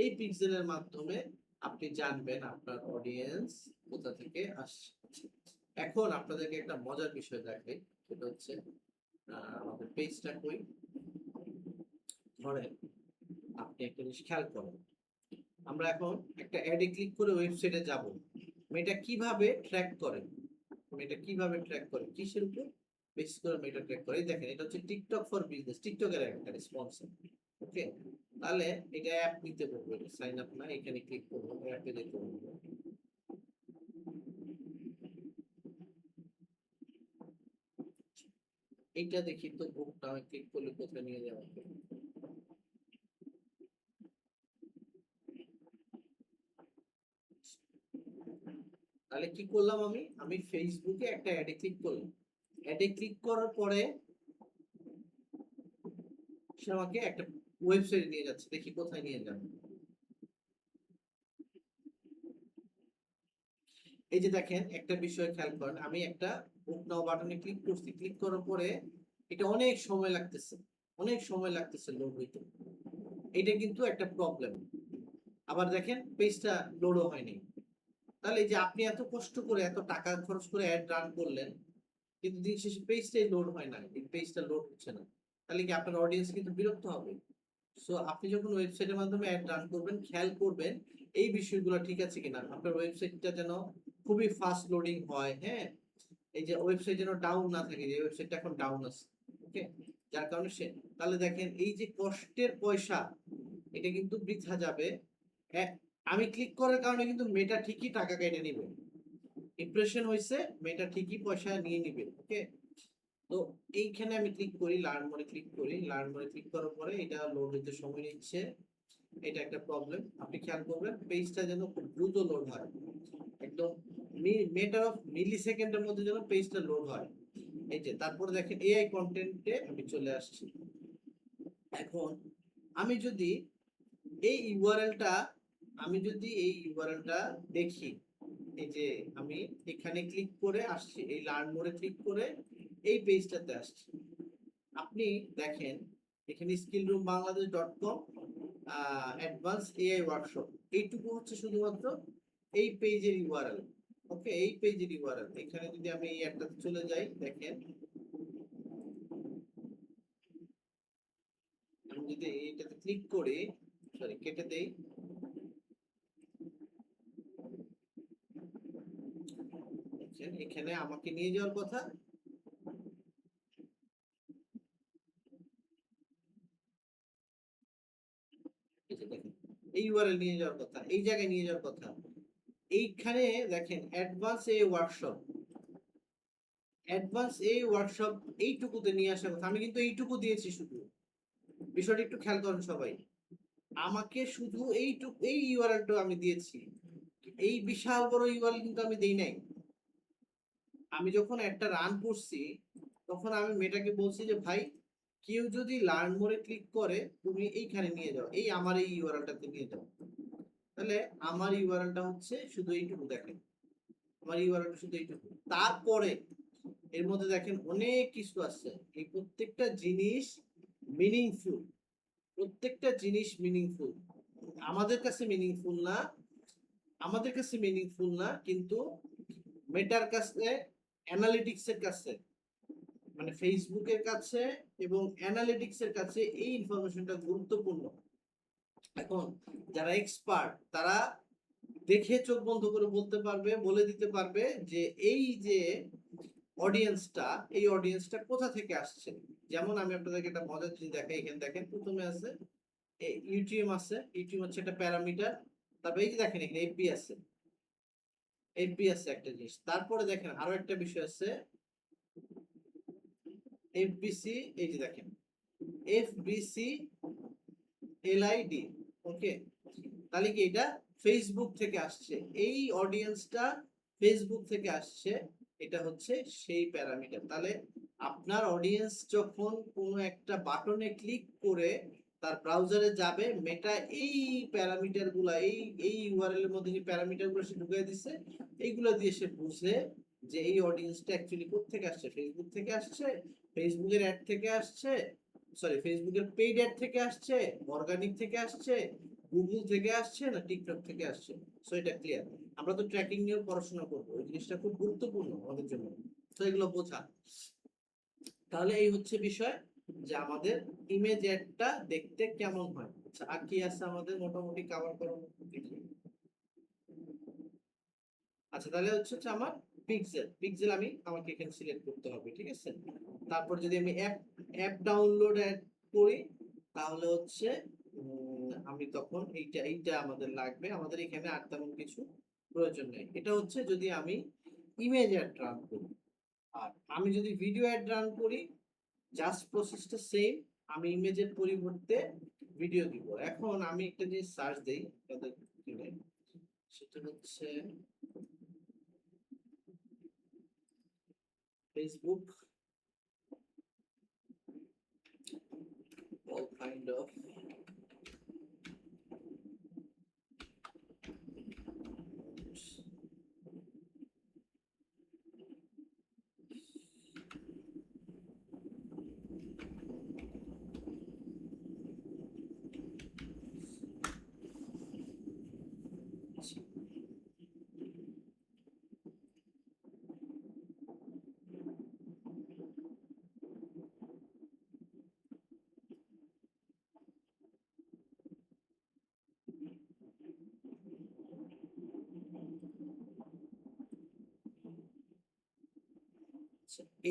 এই পিক্সেলের মাধ্যমে আপনি জানবেন আপনার অডিয়েন্স কোথা থেকে আসছে। এখন আপনাদেরকে একটা মজার বিষয় দেখাই, সেটা হচ্ছে আমাদের পেজটা কই, ধরেন আপনি একটা জিনিস খেয়াল করেন, আমরা এখন একটা অ্যাডে ক্লিক করে ওয়েবসাইটে যাব, এটা কিভাবে ট্র্যাক করে, এটা কিভাবে ট্র্যাক করে, কিসের উপর? বেশি করে মেটা ট্র্যাক করে। এই দেখেন এটা হচ্ছে টিকটক ফর বিজনেস, টিকটকের একটা স্পন্সর। ওকে, তাহলে এটা অ্যাপ নিতে বলবো, এটা সাইন আপ না, এখানে ক্লিক করবো, অ্যাপে যেতে বলবো। এইটা দেখি তো বুকটা আমি ক্লিক করলে কোথায় নিয়ে যাওয়া হবে। তাহলে কি করলাম আমি, আমি ফেসবুকে একটা অ্যাডে ক্লিক করলাম। অ্যাডে ক্লিক করার পরে সে আমাকে একটা ওয়েবসাইটে নিয়ে যাচ্ছে, দেখি কোথায় নিয়ে যাবে। এই যে দেখেন একটা বিষয় খেয়াল করেন, আমি একটা বুক নাও বাটনে ক্লিক করছি, ক্লিক করার পরে এটা অনেক সময় লাগতেছে, অনেক সময় লাগতেছে লোড হইতে। এটা কিন্তু একটা প্রবলেম। আবার দেখেন পেজটা লোডও হয়নি। তাহলে এই যে আপনি এত কষ্ট করে এত টাকা খরচ করে অ্যাড রান করলেন, কিন্তু দিন শেষে পেজটাই লোড হয় না, এই পেজটা লোড হচ্ছে না, তাহলে কি আপনার অডিয়েন্স কিন্তু বিরক্ত হবে। সো আপনি যখন ওয়েবসাইটের মাধ্যমে অ্যাড রান করবেন, খেয়াল করবেন এই বিষয়গুলো ঠিক আছে কিনা, আপনার ওয়েবসাইটটা যেন খুবই ফাস্ট লোডিং হয়, হ্যাঁ, এই যে ওয়েবসাইট যেন ডাউন না থাকে, যে ওয়েবসাইটটা এখন ডাউন আছে। ওকে, যার কারণে সে, তাহলে দেখেন এই যে কষ্টের পয়সা এটা কিন্তু বৃথা যাবে। হ্যাঁ, আমি ক্লিক করার কারণে কিন্তু মেটা ঠিকই টাকা কেটে নিবে, ইমপ্রেশন হয়েছে, মেটা ঠিকই পয়সা নিয়ে নিবে। ওকে, তো এইখানে আমি ক্লিক করি, লার্ন মোডে ক্লিক করি, লার্ন মোডে ক্লিক করার পরে এটা লোড হতে সময় নিচ্ছে, এটা একটা প্রবলেম। আপনি খেয়াল করবেন পেজটা যেন খুব দ্রুত লোড হয়, একদম মেটার অফ মিলি সেকেন্ডের মধ্যে যেন পেজটা লোড হয়। এই যে তারপরে দেখেন এআই কন্টেন্টে আমি চলে আসছি। এখন আমি যদি এই ইউআরএলটা, আমি যদি এই ইউআরএলটা দেখি, এই যে আমি এখানে ক্লিক করে আসছি, এই লার্ন মোডে ক্লিক করে এই পেজটাতে আসছি। আপনি দেখেন এখানে skillroomBangladesh.com অ্যাডভান্স এআই ওয়ার্কশপ, এইটুকু হচ্ছে শুধুমাত্র এই পেজের ইউআরএল। ওকে, এই পেজের ইউআরএল, এখানে যদি আমি এই অ্যাডটাতে চলে যাই, দেখেন আমি যদি এইটাতে ক্লিক করি, সরি কেটে দেই, এখানে আমাকে নিয়ে যাওয়ার কথা, এই যে দেখেন এই ইউআরএল নিয়ে যাওয়ার কথা, এই জায়গায় নিয়ে যাওয়ার কথা। এইখানে দেখেন অ্যাডভান্স এ ওয়ার্কশপ, অ্যাডভান্স এই ওয়ার্কশপ এইটুকুতে নিয়ে আসার কথা, আমি কিন্তু এইটুকু দিয়েছি শুধু। বিষয়টা একটু খেয়াল করেন সবাই, আমাকে শুধু এইটুকু এই ইউআরএলটা আমি দিয়েছি, এই বিশাল বড় ইউআরএল কিন্তু আমি দেই নাই। আমি যখন একটা রান করছি তখন আমি মেটাকে বলছি যে ভাই কেউ যদি লার্ন মোডে ক্লিক করে তুমি এইখানে নিয়ে যাও, এই আমার এই ইউআরএলটাতে নিয়ে যাও। তাহলে আমার ইউআরএলটা হচ্ছে শুধু এইটুকু, দেখেন আমার ইউআরএলটা শুধু এইটুকু। তারপরে এর মধ্যে দেখেন অনেক কিছু আছে, এই প্রত্যেকটা জিনিস মিনিংফুল, প্রত্যেকটা জিনিস মিনিংফুল। আমাদের কাছে মিনিংফুল না, আমাদের কাছে মিনিংফুল না, কিন্তু মেটার কাছে, অ্যানালিটিক্স এর কাছে, মানে ফেসবুকের কাছে এবং অ্যানালিটিক্স এর কাছে এই ইনফরমেশনটা গুরুত্বপূর্ণ। এখন যারা এক্সপার্ট তারা দেখে চোখ বন্ধ করে বলতে পারবে, বলে দিতে পারবে যে এই যে অডিয়েন্সটা, এই অডিয়েন্সটা কোথা থেকে আসছে। যেমন আমি আপনাদেরকে একটা মজার জিনিস দেখাই, এখানে দেখেন প্রথমে আছে ইউটিউব আছে, ইউটিউব হচ্ছে একটা প্যারামিটার। তারপরে এই যে দেখেন এখানে এফবি আছে, এফবি আছে একটা জিনিস। তারপরে দেখেন আরো একটা বিষয় আছে এফবিসি, এই যে দেখেন এফবিসি এলআইডি। ওকে, তাহলে কি এটা ফেসবুক থেকে আসছে, এই অডিয়েন্সটা ফেসবুক থেকে আসছে, এটা হচ্ছে সেই প্যারামিটার। তাহলে আপনার অডিয়েন্স যখন কোনো একটা বাটনে ক্লিক করে তার ব্রাউজারে যাবে, মেটা এই প্যারামিটার গুলা, এই ইউআরএল এর মধ্যে যে প্যারামিটার গুলো সে ঢুকিয়ে দিচ্ছে, এইগুলো দিয়ে সে বুঝে যে এই অডিয়েন্সটা অ্যাকচুয়ালি কোথা থেকে আসছে, ফেসবুক থেকে আসছে, ফেসবুকের অ্যাড থেকে আসছে, সরি ফেসবুকের পেইড অ্যাড থেকে আসছে, অর্গানিক থেকে আসছে, গুগল থেকে আসছে, না টিকটক থেকে আসছে। সো এটা ক্লিয়ার। আমরা তো ট্র্যাকিং নিয়ে পড়াশোনা করবো, এই জিনিসটা খুব গুরুত্বপূর্ণ আমাদের জন্য, তো এগুলো বোঝা। তাহলে এই হচ্ছে বিষয় যে আমাদের ইমেজ অ্যাডটা দেখতে কেমন হয়। আচ্ছা, আর কি আছে আমাদের মোটামুটি কভার করার মতো দেখি। আচ্ছা, তাহলে হচ্ছে আমার পিক্সেল আমাকে এখানে সিলেক্ট করতে হবে, ঠিক আছে। তারপর যদি আমি অ্যাপ ডাউনলোড করি তাহলে হচ্ছে আমি তখন এইটা আমাদের লাগবে, আমাদের এখানে আর তেমন কিছু প্রয়োজন নেই। এটা হচ্ছে যদি আমি ইমেজ অ্যাড রান করি। আর আমি যদি ভিডিও অ্যাড রান করি, জাস্ট প্রসেসটা সেম, আমি ইমেজের পরিবর্তে ভিডিও দিব। এখন আমি একটা জিনিস সার্চ দেই তাদের দিলে, সেটা হচ্ছে ফেসবুক all kind of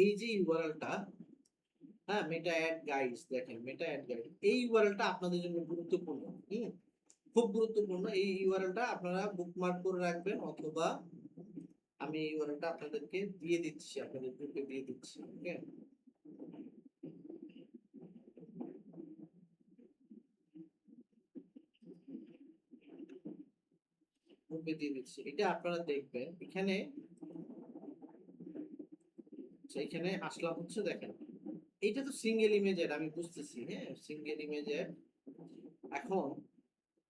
এই যে ইউআরএলটা, হ্যাঁ, মেটা অ্যাড গাইডস, দেখেন মেটা অ্যাড গাইড, এই ইউআরএলটা আপনাদের জন্য গুরুত্বপূর্ণ। খুব গুরুত্বপূর্ণ। এই ইউআরএলটা আপনারা বুকমার্ক করে রাখবেন, অথবা আমি এই ইউআরএলটা আপনাদেরকে দিয়ে দিচ্ছি, আপনাদের গ্রুপে দিয়ে দিচ্ছি। ওকে, গ্রুপে দিয়ে দিচ্ছি, এটা আপনারা দেখবেন। এখানে আসলাম হচ্ছে, দেখেন এইটা তো সিঙ্গেল ইমেজের, আমি বুঝতেছি, হ্যাঁ সিঙ্গেল ইমেজের। এখন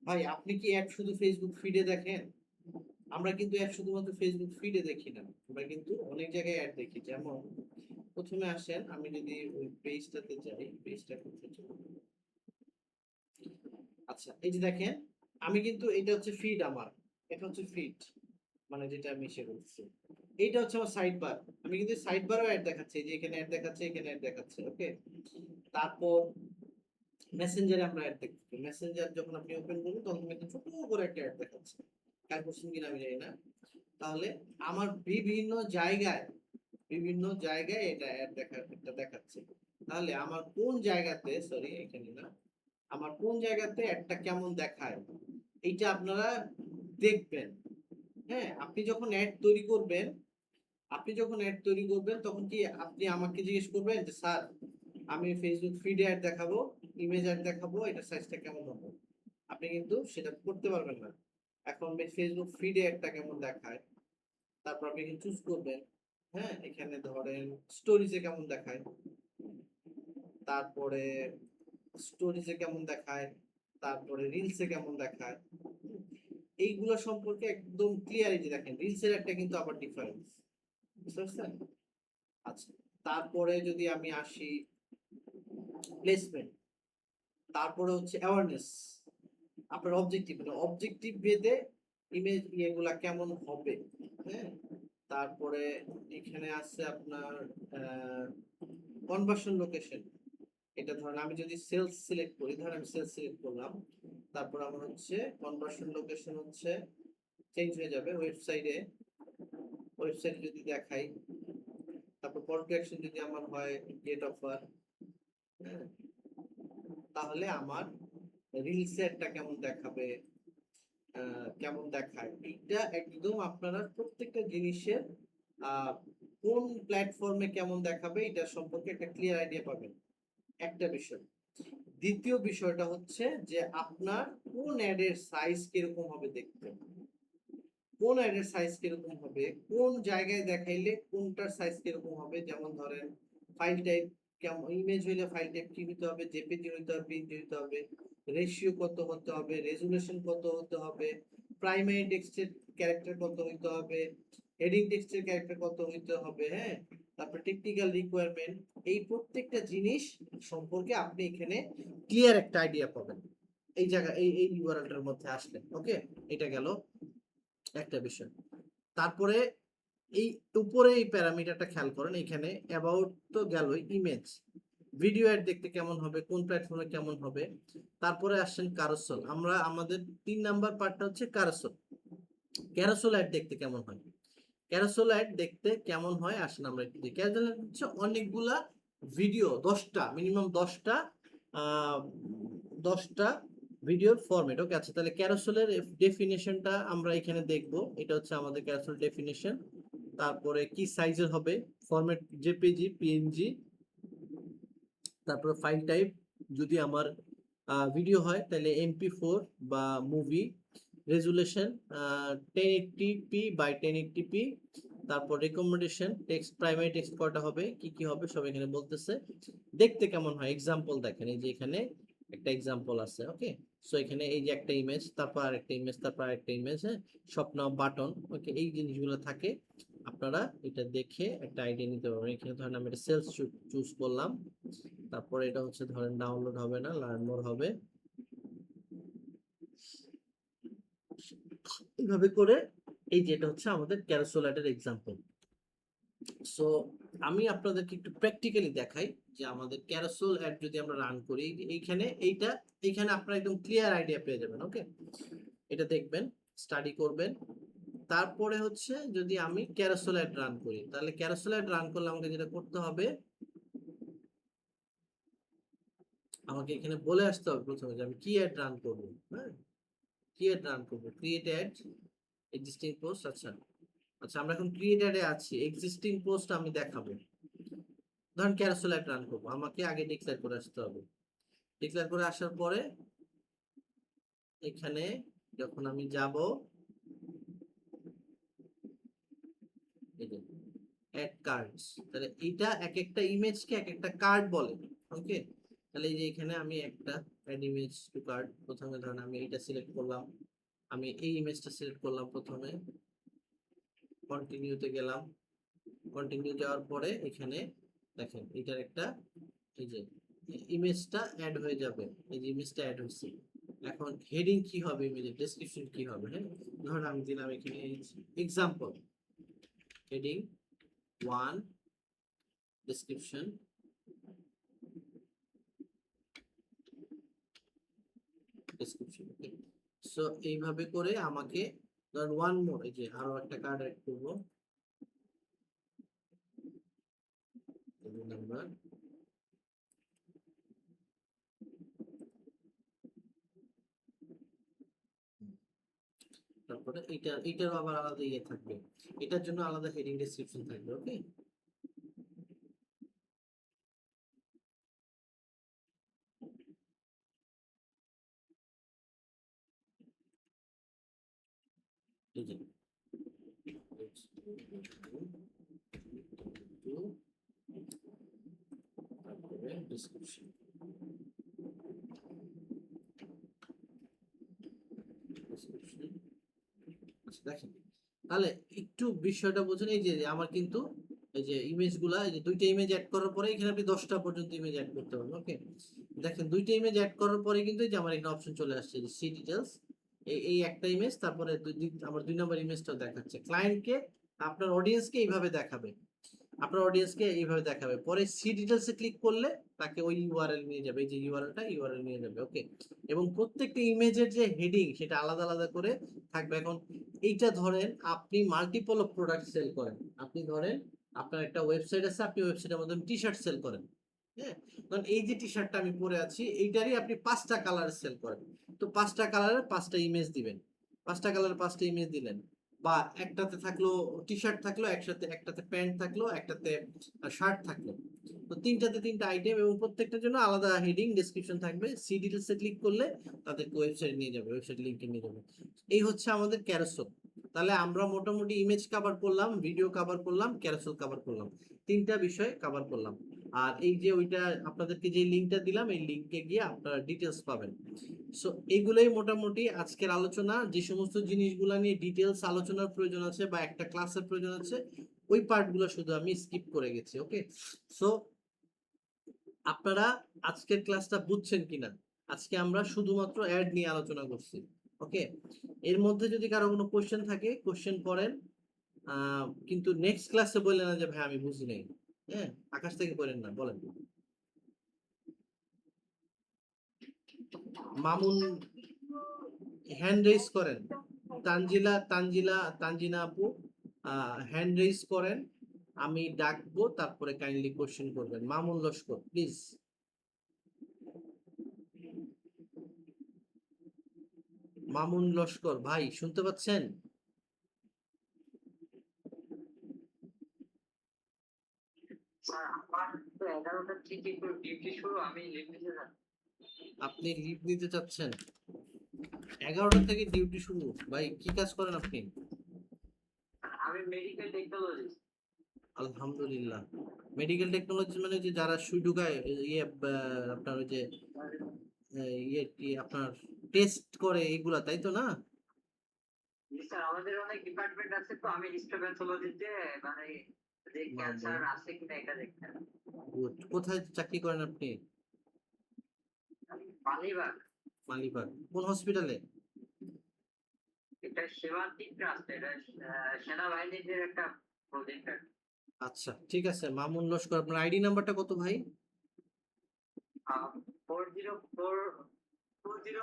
ভাই আপনি কি অ্যাড শুধু ফেসবুক ফিডে দেখেন? আমরা কিন্তু অ্যাড শুধুমাত্র ফেসবুক ফিডে দেখি না, আমরা কিন্তু অনেক জায়গায় অ্যাড দেখি। যেমন প্রথমে আসেন, আমি যদি ওই পেজটাতে যাই, পেজটা কোথায় চলে? আচ্ছা, এই যে দেখেন, আমি কিন্তু এটা হচ্ছে ফিড আমার, এটা হচ্ছে ফিড, মানে যেটা আমি শেয়ার করতেছি। এইটা হচ্ছে আমার সাইড বার, আমি কিন্তু সাইড বারও অ্যাড দেখাচ্ছে, এই যে এখানে অ্যাড দেখাচ্ছে, এখানে অ্যাড দেখাচ্ছে। ওকে, তারপর মেসেঞ্জারে আমরা অ্যাড দেখছি, মেসেঞ্জার যখন আপনি ওপেন করবেন তখন কিন্তু ছোট করে একটা অ্যাড দেখাচ্ছে, খেয়াল করছেন কিনা আমি জানি না। তাহলে আমার বিভিন্ন জায়গায় এটা অ্যাড এটা দেখাচ্ছে। তাহলে আমার কোন জায়গাতে, সরি এখানে না, আমার কোন জায়গাতে অ্যাডটা কেমন দেখায় এইটা আপনারা দেখবেন। হ্যাঁ, আপনি যখন অ্যাড তৈরি করবেন তখন কি আপনি আমাকে জিজ্ঞেস করবেন যে স্যার আমি ফেসবুক ফিডে অ্যাড দেখাবো, ইমেজ অ্যাড দেখাবো, এটা সাইজটা কেমন হবে? আপনি কিন্তু সেটা করতে পারবেন না। এখন ফেসবুক ফিডে অ্যাডটা কেমন দেখায়, তারপর আপনি এখানে চুজ করবেন। হ্যাঁ, এখানে ধরেন স্টোরিজে কেমন দেখায়, তারপরে স্টোরিজে কেমন দেখায়, তারপরে রিলসে কেমন দেখায়, এইগুলো সম্পর্কে একদম ক্লিয়ার। এই যে দেখেন রিলসের একটা কিন্তু আবার ডিফারেন্স, বুঝতে পারছেন? আচ্ছা, তারপরে যদি আমি আসি প্লেসমেন্ট, তারপরে হচ্ছে অ্যাওয়ারনেস, আপনার অবজেক্টিভ, মানে অবজেক্টিভ ভেদে ইমেজ ইয়েগুলা কেমন হবে। হ্যাঁ, তারপরে এখানে আছে আপনার কনভার্সন লোকেশন। এটা ধরেন আমি যদি সেলস সিলেক্ট করি, ধরেন আমি সেলস সিলেক্ট করলাম, তারপর আমার হচ্ছে কনভার্সন লোকেশন হচ্ছে চেঞ্জ হয়ে যাবে ওয়েবসাইটে যদি দেখাই। তারপর কল টু অ্যাকশন যদি আমার হয় গেট অফার, হ্যাঁ, তাহলে আমার রিলসে একটা কেমন দেখাবে, কেমন দেখায়, এইটা একদম আপনারা প্রত্যেকটা জিনিসের কোন প্ল্যাটফর্মে কেমন দেখাবে এটা সম্পর্কে একটা ক্লিয়ার আইডিয়া পাবেন, একটা বিষয়। দ্বিতীয় বিষয়টা হচ্ছে যে আপনার কোন অ্যাডের সাইজ কিরকম হবে দেখতে, কোন অ্যাডের সাইজ কিরকম হবে, কোন জায়গায় দেখাইলে কোনটার সাইজ কিরকম হবে। যেমন ধরেন ফাইল টাইপ কেমন, ইমেজ হইলে ফাইল টাইপ কি হতে হবে, জেপিজি হতে হবে, পিএনজি হতে হবে, রেশিও কত হতে হবে, রেজুলেশন কত হতে হবে, প্রাইমারি টেক্সটের ক্যারেক্টার কত হইতে হবে, হেডিং টেক্সটের ক্যারেক্টার কত হইতে হবে। হ্যাঁ, তারপর টেকনিক্যাল রিকোয়ারমেন্ট, এই প্রত্যেকটা জিনিস সম্পর্কে আপনি এখানে ক্লিয়ার একটা আইডিয়া পাবেন এই জায়গা এই ইউআরএলটার মধ্যে আসলে। ওকে, এটা গেল একটা বিষয়। তারপরে এই উপরে এই প্যারামিটারটা খেয়াল করেন, এখানে অ্যাবাউট তো গেলই, ইমেজ, ভিডিও অ্যাড দেখতে কেমন হবে, কোন প্ল্যাটফর্মে কেমন হবে। তারপরে আসছেন কারোসেল, আমাদের 3 নাম্বার পার্টটা হচ্ছে কারোসেল অ্যাড দেখতে কেমন হয়। ক্যারোসেল অ্যাড দেখতে কেমন হয় আসেন আমরা একটু দেখি। ক্যারোসেল অ্যাড হচ্ছে অনেকগুলা ভিডিও, 10টা মিনিমাম 10টা 10টা ভিডিওর ফরম্যাট। ওকে, আচ্ছা তাহলে ক্যারোসেলের ডেফিনেশনটা আমরা এখানে দেখব। এটা হচ্ছে আমাদের ক্যারোসেল ডেফিনেশন। তারপরে কি সাইজের হবে, ফরম্যাট জেপিজি, পিএনজি, তারপরে ফাইল টাইপ যদি আমার ভিডিও হয় তাহলে MP4 বা movie, resolution 1080p by 1080p, তারপর রেকমেন্ডেশন, টেক্সট প্রাইমারি টেক্সট কয়টা হবে, কি কি হবে সব এখানে বলতেছে। দেখতে কেমন হয় এক্সাম্পল দেখেন, এই যে এখানে একটা এক্সাম্পল আছে। ওকে, সো এখানে এই যে একটা ইমেজ, তারপর আরেকটা ইমেজ, তারপর আরেকটা ইমেজ, হ্যাঁ, স্বপ্ন বাটন। ওকে, এই জিনিসগুলো থাকে, আপনারা এটা দেখে একটা আইডিয়া নিতে পারবেন। এখানে ধরেন আমি এটা সেলস চুজ করলাম, তারপরে এটা হচ্ছে ধরেন ডাউনলোড হবে না, লার্ন মোর হবে। এইভাবে করে এই যে এটা হচ্ছে আমাদের ক্যারোসেল অ্যাডের এক্সাম্পল। সো আমি আপনাদেরকে একটু প্র্যাকটিক্যালি দেখাই যে আমাদের ক্যারোসেল অ্যাড যদি আমরা রান করি, এইখানে এইখানে আপনারা একদম ক্লিয়ার আইডিয়া পেয়ে যাবেন। ওকে, এটা দেখবেন, স্টাডি করবেন। তারপরে হচ্ছে যদি আমি ক্যারোসেল অ্যাড রান করি, তাহলে ক্যারোসেল অ্যাড রান করলে আমাকে যেটা করতে হবে, আমাকে এখানে বলে আসতে হবে প্রথমে যে আমি কি অ্যাড রান করবো। হ্যাঁ, কি অ্যাড রান করবো, ক্রিয়েট অ্যাড, এক্সিস্টিং পোস্ট। আচ্ছা আচ্ছা, আমরা এখন ক্রিয়েট অ্যাডে আছি, এক্সিস্টিং পোস্ট আমি দেখাবো। ধরেন ক্যারোসেল অ্যাড রান করবো, আমাকে আগে ডিক্লেয়ার করে আসতে হবে। ডিক্লেয়ার করে আসার পরে এখানে যখন আমি যাব, এই যে অ্যাড কার্ডস, তাহলে এটা এক একটা ইমেজকে এক একটা কার্ড বলে। ওকে, তাহলে এই যে এখানে আমি একটা অ্যাড ইমেজ টু কার্ড, প্রথমে ধরেন আমি এইটা সিলেক্ট করলাম, আমি এই ইমেজটা সিলেক্ট করলাম প্রথমে, কন্টিনিউতে গেলাম, কন্টিনিউ যাওয়ার পরে এখানে দেখেন এটার একটা এই যে ইমেজটা অ্যাড হয়ে যাবে, এই যে ইমেজটা অ্যাড হচ্ছে। এখন হেডিং কি হবে, ইমেজের ডেসক্রিপশন কি হবে, হ্যাঁ, ধরুন আমি দিলাম এখানে এক্সাম্পল, হেডিং 1, ডেসক্রিপশন, ডেসক্রিপশন। ওকে, সো এইভাবে করে আমাকে ধরুন ওয়ান মোর, এই যে আরো একটা কার্ড অ্যাড করবো, নাম্বার, তারপরে এইটারও আবার আলাদা ইয়ে থাকবে, এটার জন্য আলাদা হেডিং ডেসক্রিপশন থাকবে। ওকে, এই যে তারপরে ডেসক্রিপশন, আচ্ছা দেখেন, তাহলে একটু বিষয়টা বোঝেন। এই যে আমার কিন্তু এই যে ইমেজ গুলা, এই যে দুইটা ইমেজ অ্যাড করার পরে এখানে আপনি 10টা পর্যন্ত ইমেজ অ্যাড করতে পারবেন। ওকে, দেখেন দুইটা ইমেজ অ্যাড করার পরে কিন্তু এই যে আমার এখানে অপশন চলে আসছে যে সি ডিটেলস, এই একটা ইমেজ, তারপরে আমার 2 নম্বর ইমেজটাও দেখাচ্ছে। ক্লায়েন্টকে, আপনার অডিয়েন্সকে এইভাবে দেখাবে, আপনার অডিয়েন্সকে এইভাবে দেখাবে, পরে সি ডিটেলসে ক্লিক করলে তাকে ওই ইউআরএল নিয়ে যাবে, এই যে ইউআরএল নিয়ে যাবে। ওকে, এবং প্রত্যেকটা ইমেজের যে হেডিং সেটা আলাদা আলাদা করে থাকবে। এখন এইটা ধরেন আপনি মাল্টিপল অফ প্রোডাক্ট সেল করেন, আপনি ধরেন আপনার একটা ওয়েবসাইট আছে, আপনি ওয়েবসাইটের মধ্যে টি শার্ট সেল করেন। হ্যাঁ, কারণ এই যে টি শার্টটা আমি পরে আছি এইটারই আপনি 5টা কালার সেল করেন, তো 5টা কালারের 5টা ইমেজ দিবেন, 5টা কালারের 5টা ইমেজ দিলেন। বা একটাতে থাকলো টি শার্ট থাকলো, একটাতে প্যান্ট থাকলো, একটাতে শার্ট থাকলো, তো 3টাতে 3টা আইটেম, এবং প্রত্যেকটার জন্য আলাদা হেডিং ডেসক্রিপশন থাকবে। সি ডিটেলসে ক্লিক করলে তাদেরকে ওয়েবসাইট নিয়ে যাবে, ওয়েবসাইট লিংকে নিয়ে যাবে। এই হচ্ছে আমাদের ক্যারোসেল। তাহলে আমরা মোটামুটি ইমেজ কভার করলাম, ভিডিও কভার করলাম, ক্যারোসেল কভার করলাম, 3টা বিষয় কভার করলাম। আর এই যে ওইটা আপনাদেরকে যে লিংকটা দিলাম, এই লিংকে গিয়ে আপনারা ডিটেলস পাবেন। সো এগুলোই মোটামুটি আজকের আলোচনা। যে সমস্ত জিনিসগুলো নিয়ে ডিটেলস আলোচনার প্রয়োজন আছে বা একটা ক্লাসের প্রয়োজন আছে, ওই পার্টগুলো শুধু আমি স্কিপ করে গেছি। ওকে, সো আপনারা আজকের ক্লাসটা বুঝছেন কিনা? আজকে আমরা শুধুমাত্র অ্যাড নিয়ে আলোচনা করছি। ওকে, এর মধ্যে যদি কারো কোনো কোশ্চেন থাকে কোশ্চেন করেন, কিন্তু নেক্সট ক্লাসে বললেন না যে ভাই আমি বুঝি নাই। হ্যাঁ, আকাশ থেকে করেন না, বলেন। মামুন হ্যান্ড রেজ করেন, তানজিনা আপু হ্যান্ড রেজ করেন, আমি ডাকবো, তারপরে কাইন্ডলি কোশ্চেন করবেন। মামুন লস্কর প্লিজ। মামুন লস্কর ভাই শুনতে পাচ্ছেন? স্যার আমার তো 11টা থেকে তো ডিউটি শুরু, আমি লিভ নিতে যাচ্ছি। আপনি লিভ নিতে চাচ্ছেন? 11টা থেকে ডিউটি শুরু? ভাই কি কাজ করেন আপনি? আমি মেডিকেল টেকনোলজিস্ট। আলহামদুলিল্লাহ। মেডিকেল টেকনোলজি মানে যে যারা সুই ঢুকায়, ইয়ে আপনার ওই যে ইয়ে কি আপনার টেস্ট করে এগুলা, তাই তো না? জি স্যার, আমাদের অনেক ডিপার্টমেন্ট আছে, তো আমি হিস্টোপ্যাথোলজিতে মানে যে ক্যান্সার আছে কিনা এটা দেখতে। Good. কোথায় চাকরি করেন আপনি? মালিবাগ, মালিবাগ কোন হসপিটালে? এটা সেবান্তিক ট্রাস্ট, এটা সেনাবাহিনীর একটা প্রজেক্ট। আচ্ছা ঠিক আছে, মামুন লস্কর। আপনার আইডি নাম্বারটা কত ভাই? 40448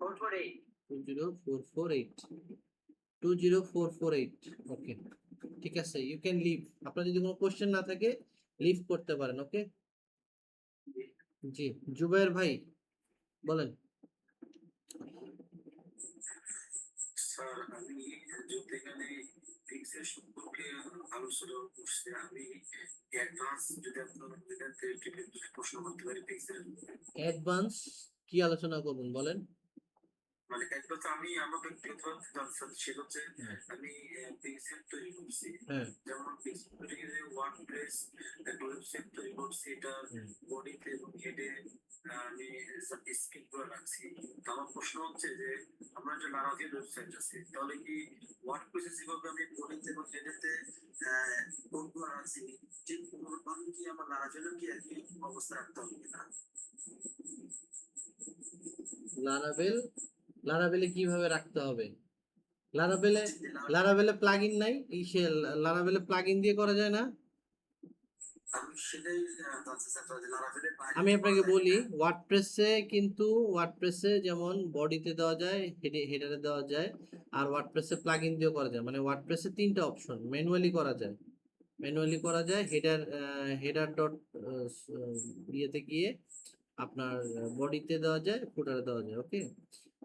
20448 20448। ওকে ঠিক আছে, ইউ ক্যান লিভ। আপনার যদি কোনো কোশ্চেন না থাকে লিভ করতে পারেন। ওকে জি, জুবায়ের ভাই বলেন। স্যার আমি যদি এখানে ফিক্সের সম্পর্কে আলোচনা করছি, আমি অ্যাডভান্স যদি আপনার এখান থেকে প্রশ্ন করতে পারি ফিক্সের, অ্যাডভান্স কি আলোচনা করবেন বলেন। মানে অ্যাডভান্স আমি আমার ব্যক্তিগত জানতে সেটা হচ্ছে হ্যাঁ আমি ফিক্সের তৈরি করছি, হ্যাঁ যেমন ফিক্স তৈরি করে ওয়ার্ডপ্রেস একটা ওয়েবসাইট তৈরি করছি, এটা হুম। বডিতে এবং হেডে আমি স্কিপ করে রাখছি। তো আমার প্রশ্ন হচ্ছে যে আমার একটা লারাভেল ওয়েবসাইট আছে, তাহলে কি ওয়ার্ডপ্রেসে যেভাবে আমি বডিতে এবং হেডেতে কোড করে রাখছি, ঠিক আমি কি আমার লারাভেলও কি একই অবস্থা রাখতে হবে কিনা? লারাভেল, লারাভেলে কিভাবে রাখতে হবে? লারাভেলে, যদি লারাভেলে প্লাগইন নাই? এই সে লারাভেলে প্লাগইন দিয়ে করা যায় না? আমি সেটাই জানতে চাচ্ছি যে লারাভেলে আমি আপনাকে বলি, ওয়ার্ডপ্রেসে কিন্তু ওয়ার্ডপ্রেসে যেমন বডিতে দেওয়া যায়, হেডারে দেওয়া যায়, আর ওয়ার্ডপ্রেসে প্লাগইন দিয়ে করা যায়। মানে ওয়ার্ডপ্রেসে তিনটা অপশন, ম্যানুয়ালি করা যায়, ম্যানুয়ালি করা যায় হেডার, হেডার ডট ইয়েতে গিয়ে আপনার বডিতে দেওয়া যায়, ফুটারে দেওয়া যায়। ওকে,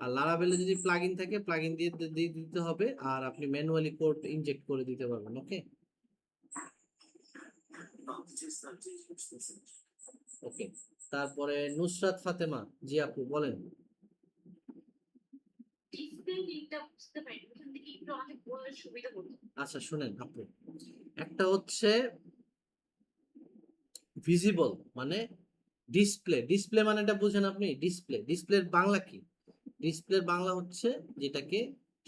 আর লারাভেলে যদি প্লাগইন থাকে প্লাগইন দিয়ে দিয়ে দিতে হবে, আর আপনি ম্যানুয়ালি কোড ইনজেক্ট করে দিতে পারবেন। ওকে ওকে, তারপরে নুসরাত ফাতেমা, জি আপু বলেন। ডিসপ্লে লিংকটা বুঝতে পারি, ওখান থেকে একটু আমাকে বললে সুবিধা হতো। আচ্ছা শুনেন আপু, একটা হচ্ছে ভিজিবল মানে ডিসপ্লে, ডিসপ্লে মানেটা বুঝেন আপনি? ডিসপ্লে, ডিসপ্লের বাংলা কি? ডিসপ্লের বাংলা হচ্ছে যেটাকে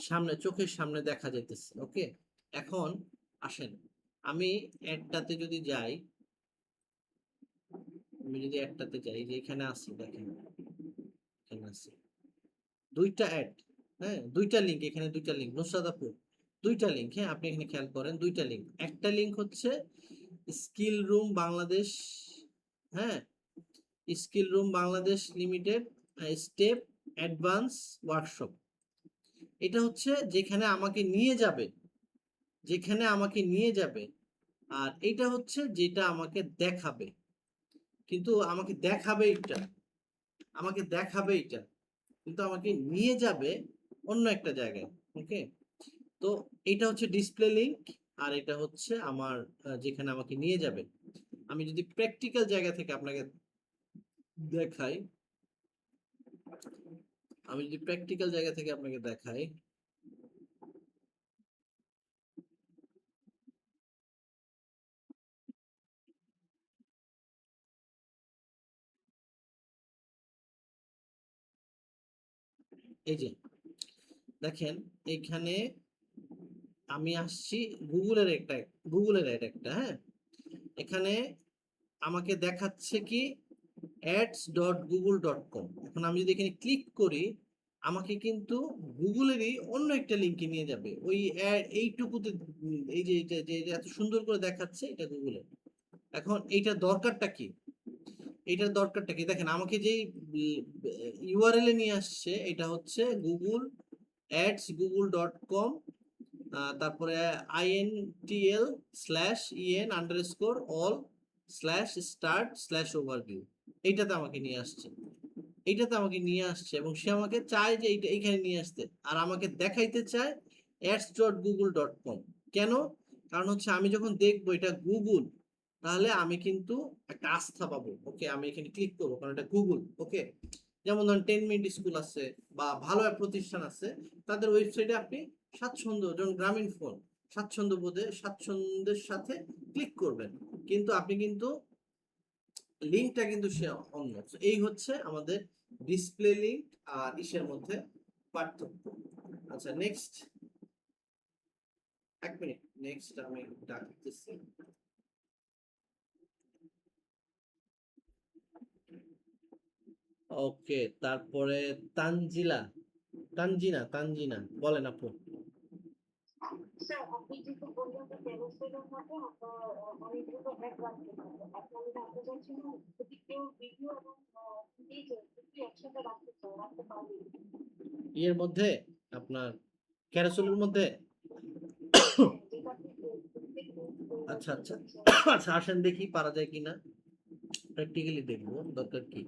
সামনে, চোখের সামনে দেখা যাইতেছে। ওকে, এখন আসেন আমি একটাতে যদি যাই, আমি যদি একটাতে যাই, যে এখানে আছে দেখেন, এখানে আছে দুইটা অ্যাড, হ্যাঁ দুইটা লিঙ্ক, এখানে দুইটা লিঙ্ক নুসরাত আপু, দুইটা লিঙ্ক। হ্যাঁ আপনি এখানে খেয়াল করেন, দুইটা লিঙ্ক। একটা লিঙ্ক হচ্ছে স্কিল রুম বাংলাদেশ, হ্যাঁ skill room Bangladesh limited step advance workshop. এটা হচ্ছে যেখানে আমাকে নিয়ে যাবে, যেখানে আমাকে নিয়ে যাবে। আর এটা হচ্ছে যেটা আমাকে দেখাবে, কিন্তু আমাকে দেখাবে এটা, আমাকে দেখাবে এটা, কিন্তু আমাকে নিয়ে যাবে অন্য একটা জায়গায়। ওকে, তো এটা হচ্ছে ডিসপ্লে লিংক, আর এটা হচ্ছে আমার যেখানে আমাকে নিয়ে যাবে। আমি যদি প্র্যাকটিক্যাল জায়গা থেকে আপনাকে দেখাই, আমি যদি প্র্যাকটিক্যাল জায়গা থেকে আপনাকে দেখাই, এই যে দেখেন এখানে আমি আসছি গুগলের একটা, গুগলের অ্যাড একটা, হ্যাঁ এখানে আমাকে দেখাচ্ছে কি ads.google.com। এখন আমি যদি এখানে ক্লিক করি, আমাকে কিন্তু গুগলেরই অন্য একটা লিঙ্কে নিয়ে যাবে, ওই এইটুকুতে। এই যে এটা যে এটা এত সুন্দর করে দেখাচ্ছে, এটা গুগলের। এখন এইটার দরকারটা কি? এইটার দরকারটা কি দেখেন, আমাকে যেই ইউআরএল এ নিয়ে আসছে, এটা হচ্ছে গুগল ads google.com তারপরে intl/en_all/start/overview এইটাতে আমাকে নিয়ে আসছে, এবং সে আমাকে চায় যে এইটা এইখানে নিয়ে আসতে, আর আমাকে দেখাইতে চায় ads.google.com। কেন? কারণ হচ্ছে আমি যখন দেখবো এটা গুগল, তাহলে আমি কিন্তু একটা আস্থা পাবো। ওকে, আমি এখানে ক্লিক করবো কারণ এটা গুগল। ওকে, যেমন ধরেন 10 মিনিট স্কুল আছে বা ভালো এক প্রতিষ্ঠান আছে, তাদের ওয়েবসাইটে আপনি স্বাচ্ছন্দ্য, যেমন গ্রামীণ ফোন, স্বাচ্ছন্দ্যের সাথে ক্লিক করবেন, কিন্তু আপনি কিন্তু লিঙ্কটা কিন্তু সে অন্য। So, এই হচ্ছে আমাদের ডিসপ্লে লিঙ্ক আর ইসের মধ্যে পার্থক্য। আচ্ছা, নেক্সট, এক মিনিট, নেক্সট আমি ডাকতেছি। ওকে, তারপরে তানজিলা, তানজিনা বলেন আপু। স্যার আপনি যেহেতু বললেন যে ক্যারোসেলের মধ্যে আমরা অনেকগুলো অ্যাড রাখতে পারবো, এখন আমি জানতে চাচ্ছিলাম যদি কেউ ভিডিও এবং ইমেজ দুটো একসাথে রাখতে চায়, রাখতে পারবে? এর মধ্যে আপনার ক্যারোসেলের মধ্যে হ্যাঁ, যেটা আপনি আচ্ছা আচ্ছা আচ্ছা, আসেন দেখি পারা যায় কিনা, প্র্যাকটিক্যালি দেখবো, দরকার কি,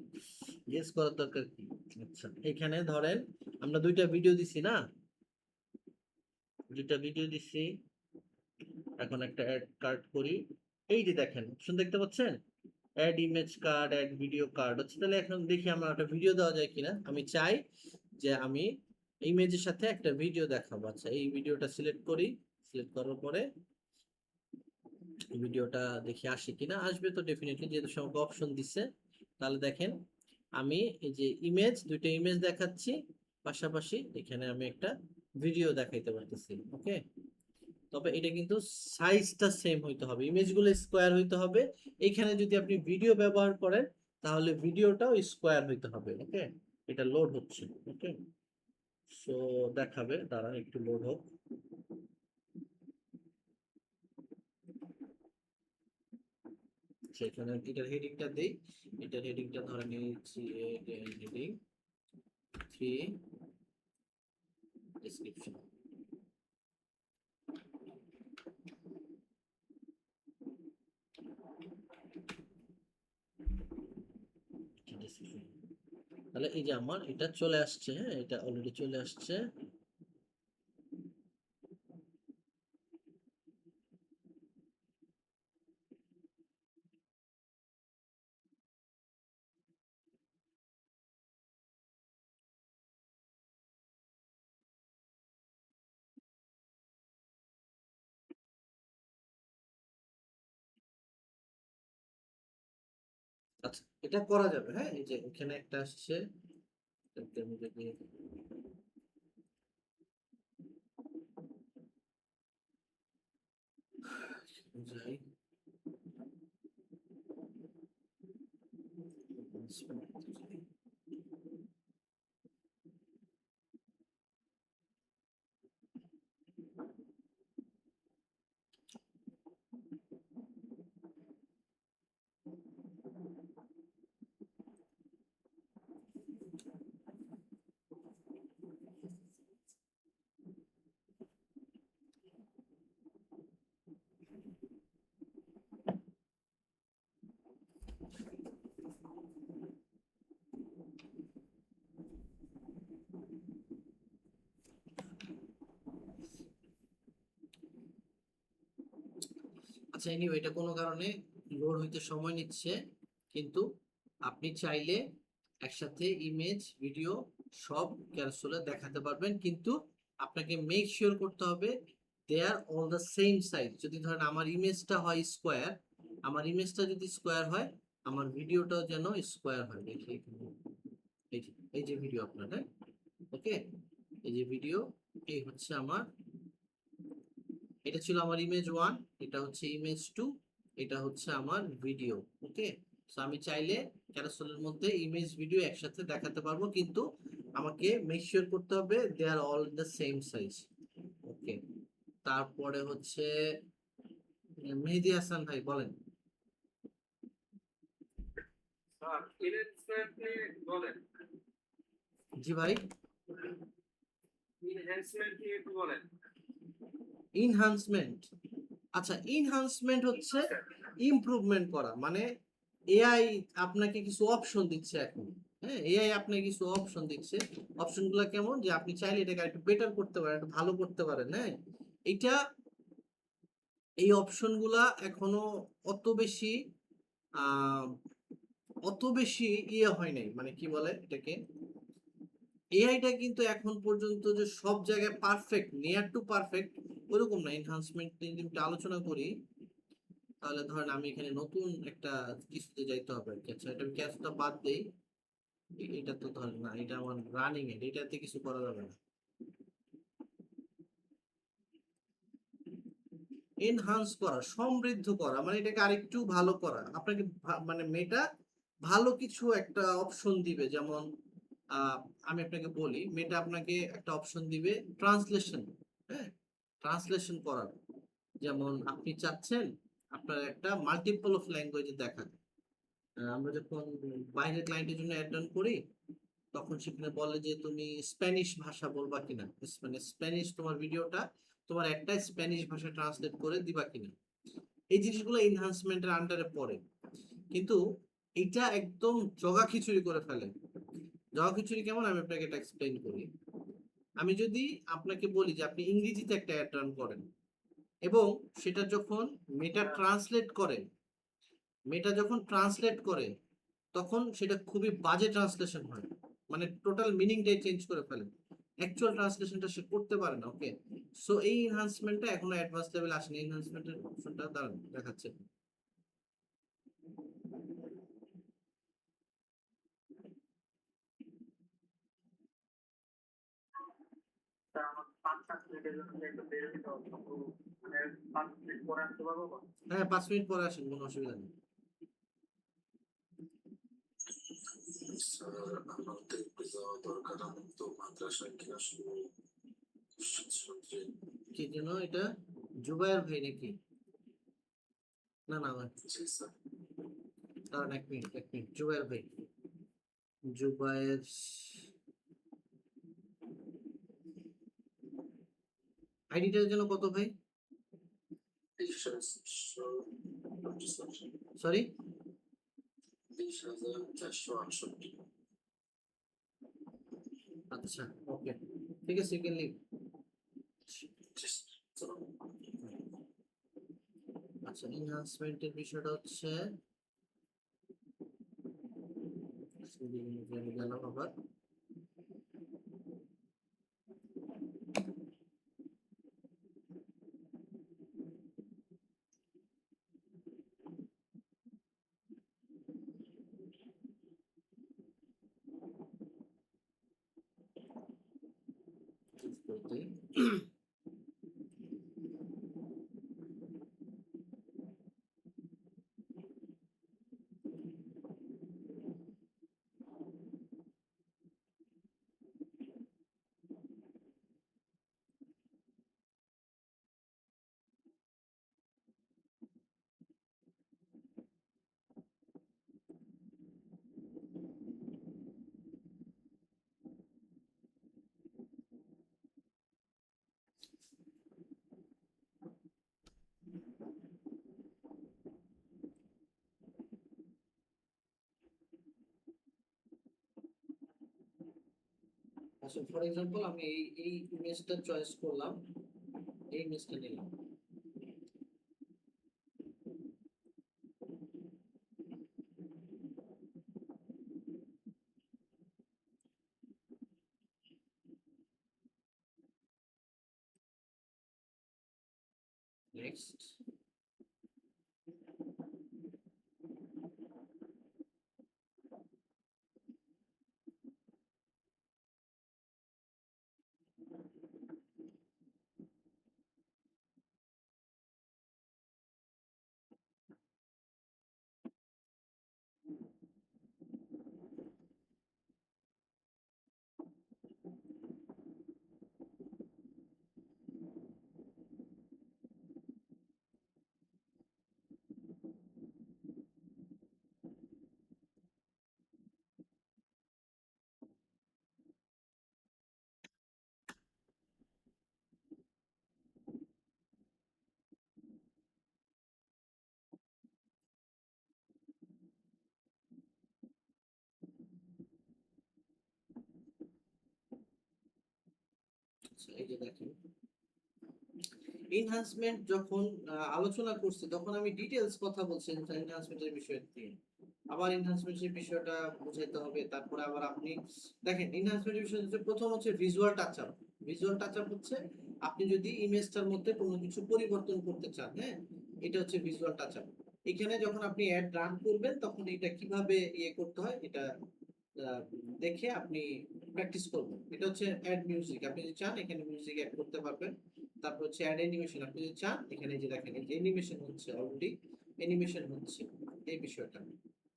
গেস করার দরকার কি। আচ্ছা, এখানে ধরেন আমরা দুইটা ভিডিও দিছি না, এখন একটা অ্যাড কার্ড করি। এই যে দেখেন অপশন দেখতে পাচ্ছেন, add image card, add video card হচ্ছে। তাহলে এখন দেখি আমরা একটা ভিডিও দেওয়া যায় কিনা। আমি চাই যে আমি ইমেজের সাথে একটা ভিডিও দেখাবো। আচ্ছা, এই ভিডিওটা সিলেক্ট করি, সিলেক্ট করার পরে ভিডিওটা দেখি আসে কিনা। আসবে তো ডেফিনেটলি, যেহেতু সব অপশন দিচ্ছে। তাহলে দেখেন আমি এই যে দুইটা ইমেজ দেখাচ্ছি, পাশাপাশি এখানে আমি একটা ভিডিও দেখাইতে পারতেছি। ওকে, তবে এটা কিন্তু সাইজটা সেম হইতে হবে, ইমেজগুলো স্কোয়ার হইতে হবে। এখানে যদি আপনি ভিডিও ব্যবহার করেন তাহলে ভিডিওটাও স্কোয়ার হইতে হবে। ওকে, এটা লোড হচ্ছে। ওকে, সো দেখাবে, দাঁড়ান একটু লোড হোক। সেখানে এটার হেডিংটা দেই, এটার হেডিংটা ধরে নিয়েছি হেডিং 3 ডেসক্রিপশন। তাহলে এই যে আমার এটা চলে আসছে, হ্যাঁ এটা অলরেডি চলে আসছে। আচ্ছা, এটা করা যাবে, হ্যাঁ এই যে এখানে একটা আসছে, এটাতে আমি যদি যাই, আচ্ছা এনিওয়ে এটা কোনো কারণে লোড হইতে সময় নিচ্ছে, কিন্তু আপনি চাইলে একসাথে ইমেজ ভিডিও সব ক্যারোসেলে দেখাতে পারবেন, কিন্তু আপনাকে মেক শিওর করতে হবে দে আর অল দ্য সেম সাইজ। যদি ধরেন আমার ইমেজটা হয় স্কোয়ার, আমার ইমেজটা যদি স্কোয়ার হয়, আমার ভিডিওটাও যেন স্কোয়ার হয়। দেখি এখানে, এই যে ভিডিও আপনার, হ্যাঁ ওকে, এই যে ভিডিও, এই হচ্ছে আমার, এটা ছিল আমার ইমেজ 1, এটা হচ্ছে ইমেজ 2, এটা হচ্ছে আমার ভিডিও। ওকে, সো আমি চাইলে ক্যারোসেলের মধ্যে ইমেজ ভিডিও একসাথে দেখাতে পারবো, কিন্তু আমাকে মেক শিওর করতে হবে দে আর অল দ্য সেম সাইজ। ওকে, তারপরে হচ্ছে মেহেদী হাসান ভাই বলেন। স্যার এনহ্যান্সমেন্ট বলেন, জি ভাই, এনহ্যান্সমেন্ট নিয়ে একটু বলেন। ইনহান্সমেন্ট, আচ্ছা ইনহান্সমেন্ট হচ্ছে ইমপ্রুভমেন্ট করা, মানে এআই আপনাকে কিছু অপশন দিচ্ছে এখন। হ্যাঁ, এআই আপনাকে কিছু অপশন দিচ্ছে। অপশনগুলো কেমন, যে আপনি চাইলে এটাকে একটু বেটার করতে পারেন, একটু ভালো করতে পারেন। হ্যাঁ, এটা এই অপশনগুলা এখনো অত বেশি আহ অত বেশি ইয়ে হয় নাই, মানে কি বলে এটাকে, এআইটা কিন্তু এখন পর্যন্ত যে সব জায়গায় পারফেক্ট, নিয়ার টু পারফেক্ট ওরকম না। এনহান্সমেন্ট নিয়ে যদি একটু আলোচনা করি, তাহলে ধরেন আমি এখানে নতুন একটা কিছুতে যাইতে হবে আর কি। আচ্ছা, এটা ক্যাচটা বাদ দেই, এটা তো ধরেন না, এটা আমার রানিং এর, এটাতে কিছু করা যাবে না। এনহান্স করা, সমৃদ্ধ করা, মানে এটাকে আরেকটু ভালো করা, আপনাকে মানে মেটা ভালো কিছু একটা অপশন দিবে। যেমন আহ, আমি আপনাকে বলি, মেটা আপনাকে একটা অপশন দিবে ট্রান্সলেশন। হ্যাঁ, ট্রান্সলেশন করার। যেমন আপনি চাচ্ছেন আপনার একটা মাল্টিপল অফ ল্যাঙ্গুয়েজে দেখা। আমরা যখন বাইরের ক্লায়েন্টের জন্য অ্যাড করি, তখন সেখানে বলে যে তুমি স্প্যানিশ ভাষা বলবা কিনা, মানে স্প্যানিশ তোমার ভিডিওটা, তোমার একটা স্প্যানিশ ভাষা ট্রান্সলেট করে দিবা কিনা। এই জিনিসগুলো এনহান্সমেন্টের আন্ডারে পড়ে। কিন্তু এটা একদম জগা খিচুড়ি করে ফেলে। জগা খিচুড়ি কেমন, আমি আপনাকে এটা এক্সপ্লেইন করি। আমি যদি আপনাকে বলি যে আপনি ইংরেজিতে একটা অ্যাড রান করেন, এবং সেটা যখন মেটা ট্রান্সলেট করে, মেটা যখন ট্রান্সলেট করে, তখন সেটা খুবই বাজে ট্রান্সলেশন হয়, মানে টোটাল মিনিংটাই চেঞ্জ করে ফেলে, অ্যাকচুয়াল ট্রান্সলেশনটা সে করতে পারে না। ওকে, সো এই এনহান্সমেন্টটা এখনো অ্যাডভান্স লেভেল আসেনি। এনহান্সমেন্টের অপশনটা দাঁড়ান দেখাচ্ছে। তা আমার 5-7 মিনিটের জন্য যে একটু বের হতে হবে, তো মানে 5 মিনিট পরে আসতে পারবো? হ্যাঁ, 5 মিনিট পরে আসেন, কোনো অসুবিধা নেই। স্যার আমার তো একটু যাওয়া দরকার, আমার তো মাদ্রাসায় ক্লাস শুরু সন্ত্রে। কি জন্য এটা, জুবায়ের ভাই নাকি? না না, জি স্যার। দাঁড়ান 1 মিনিট 1 মিনিট, জুবায়ের ভাই, জুবায়ের আইডিটার জন্য কত ভাই? সরি, 20,468। আচ্ছা ওকে, ঠিক আছে, ইউ ক্যান লিভ। আচ্ছা, এনহান্সমেন্টের বিষয়টা হচ্ছে, গেলাম আবার। আচ্ছা, ফর এক্সাম্পল আমি এই ইমেজটা চয়েস করলাম, এই ইমেজটা নিলাম। নেক্সট, আচ্ছা এই যে দেখেন এনহান্সমেন্ট যখন আলোচনা করছি তখন আমি ডিটেলস কথা বলছি এনহান্সমেন্টের বিষয় নিয়ে। আবার এনহান্সমেন্টের বিষয়টা বোঝাইতে হবে, তারপরে আবার আপনি দেখেন এনহান্সমেন্টের বিষয় হচ্ছে প্রথম হচ্ছে visual touch up. Visual touch up হচ্ছে আপনি যদি ইমেজটার মধ্যে কোনো কিছু পরিবর্তন করতে চান, হ্যাঁ, এটা হচ্ছে ভিজুয়াল টাচ আপ। এখানে যখন আপনি অ্যাড রান করবেন তখন এটা কিভাবে ইয়ে করতে হয় এটা আহ, দেখে আপনি প্র্যাকটিস করবেন। এটা হচ্ছে অ্যাড মিউজিক, আপনি যদি চান এখানে মিউজিক অ্যাড করতে পারবেন। তারপর হচ্ছে অ্যাড অ্যানিমেশন, আপনি যদি চান এখানে যে দেখেন এই যে অ্যানিমেশন হচ্ছে, অলরেডি অ্যানিমেশন হচ্ছে এই বিষয়টা।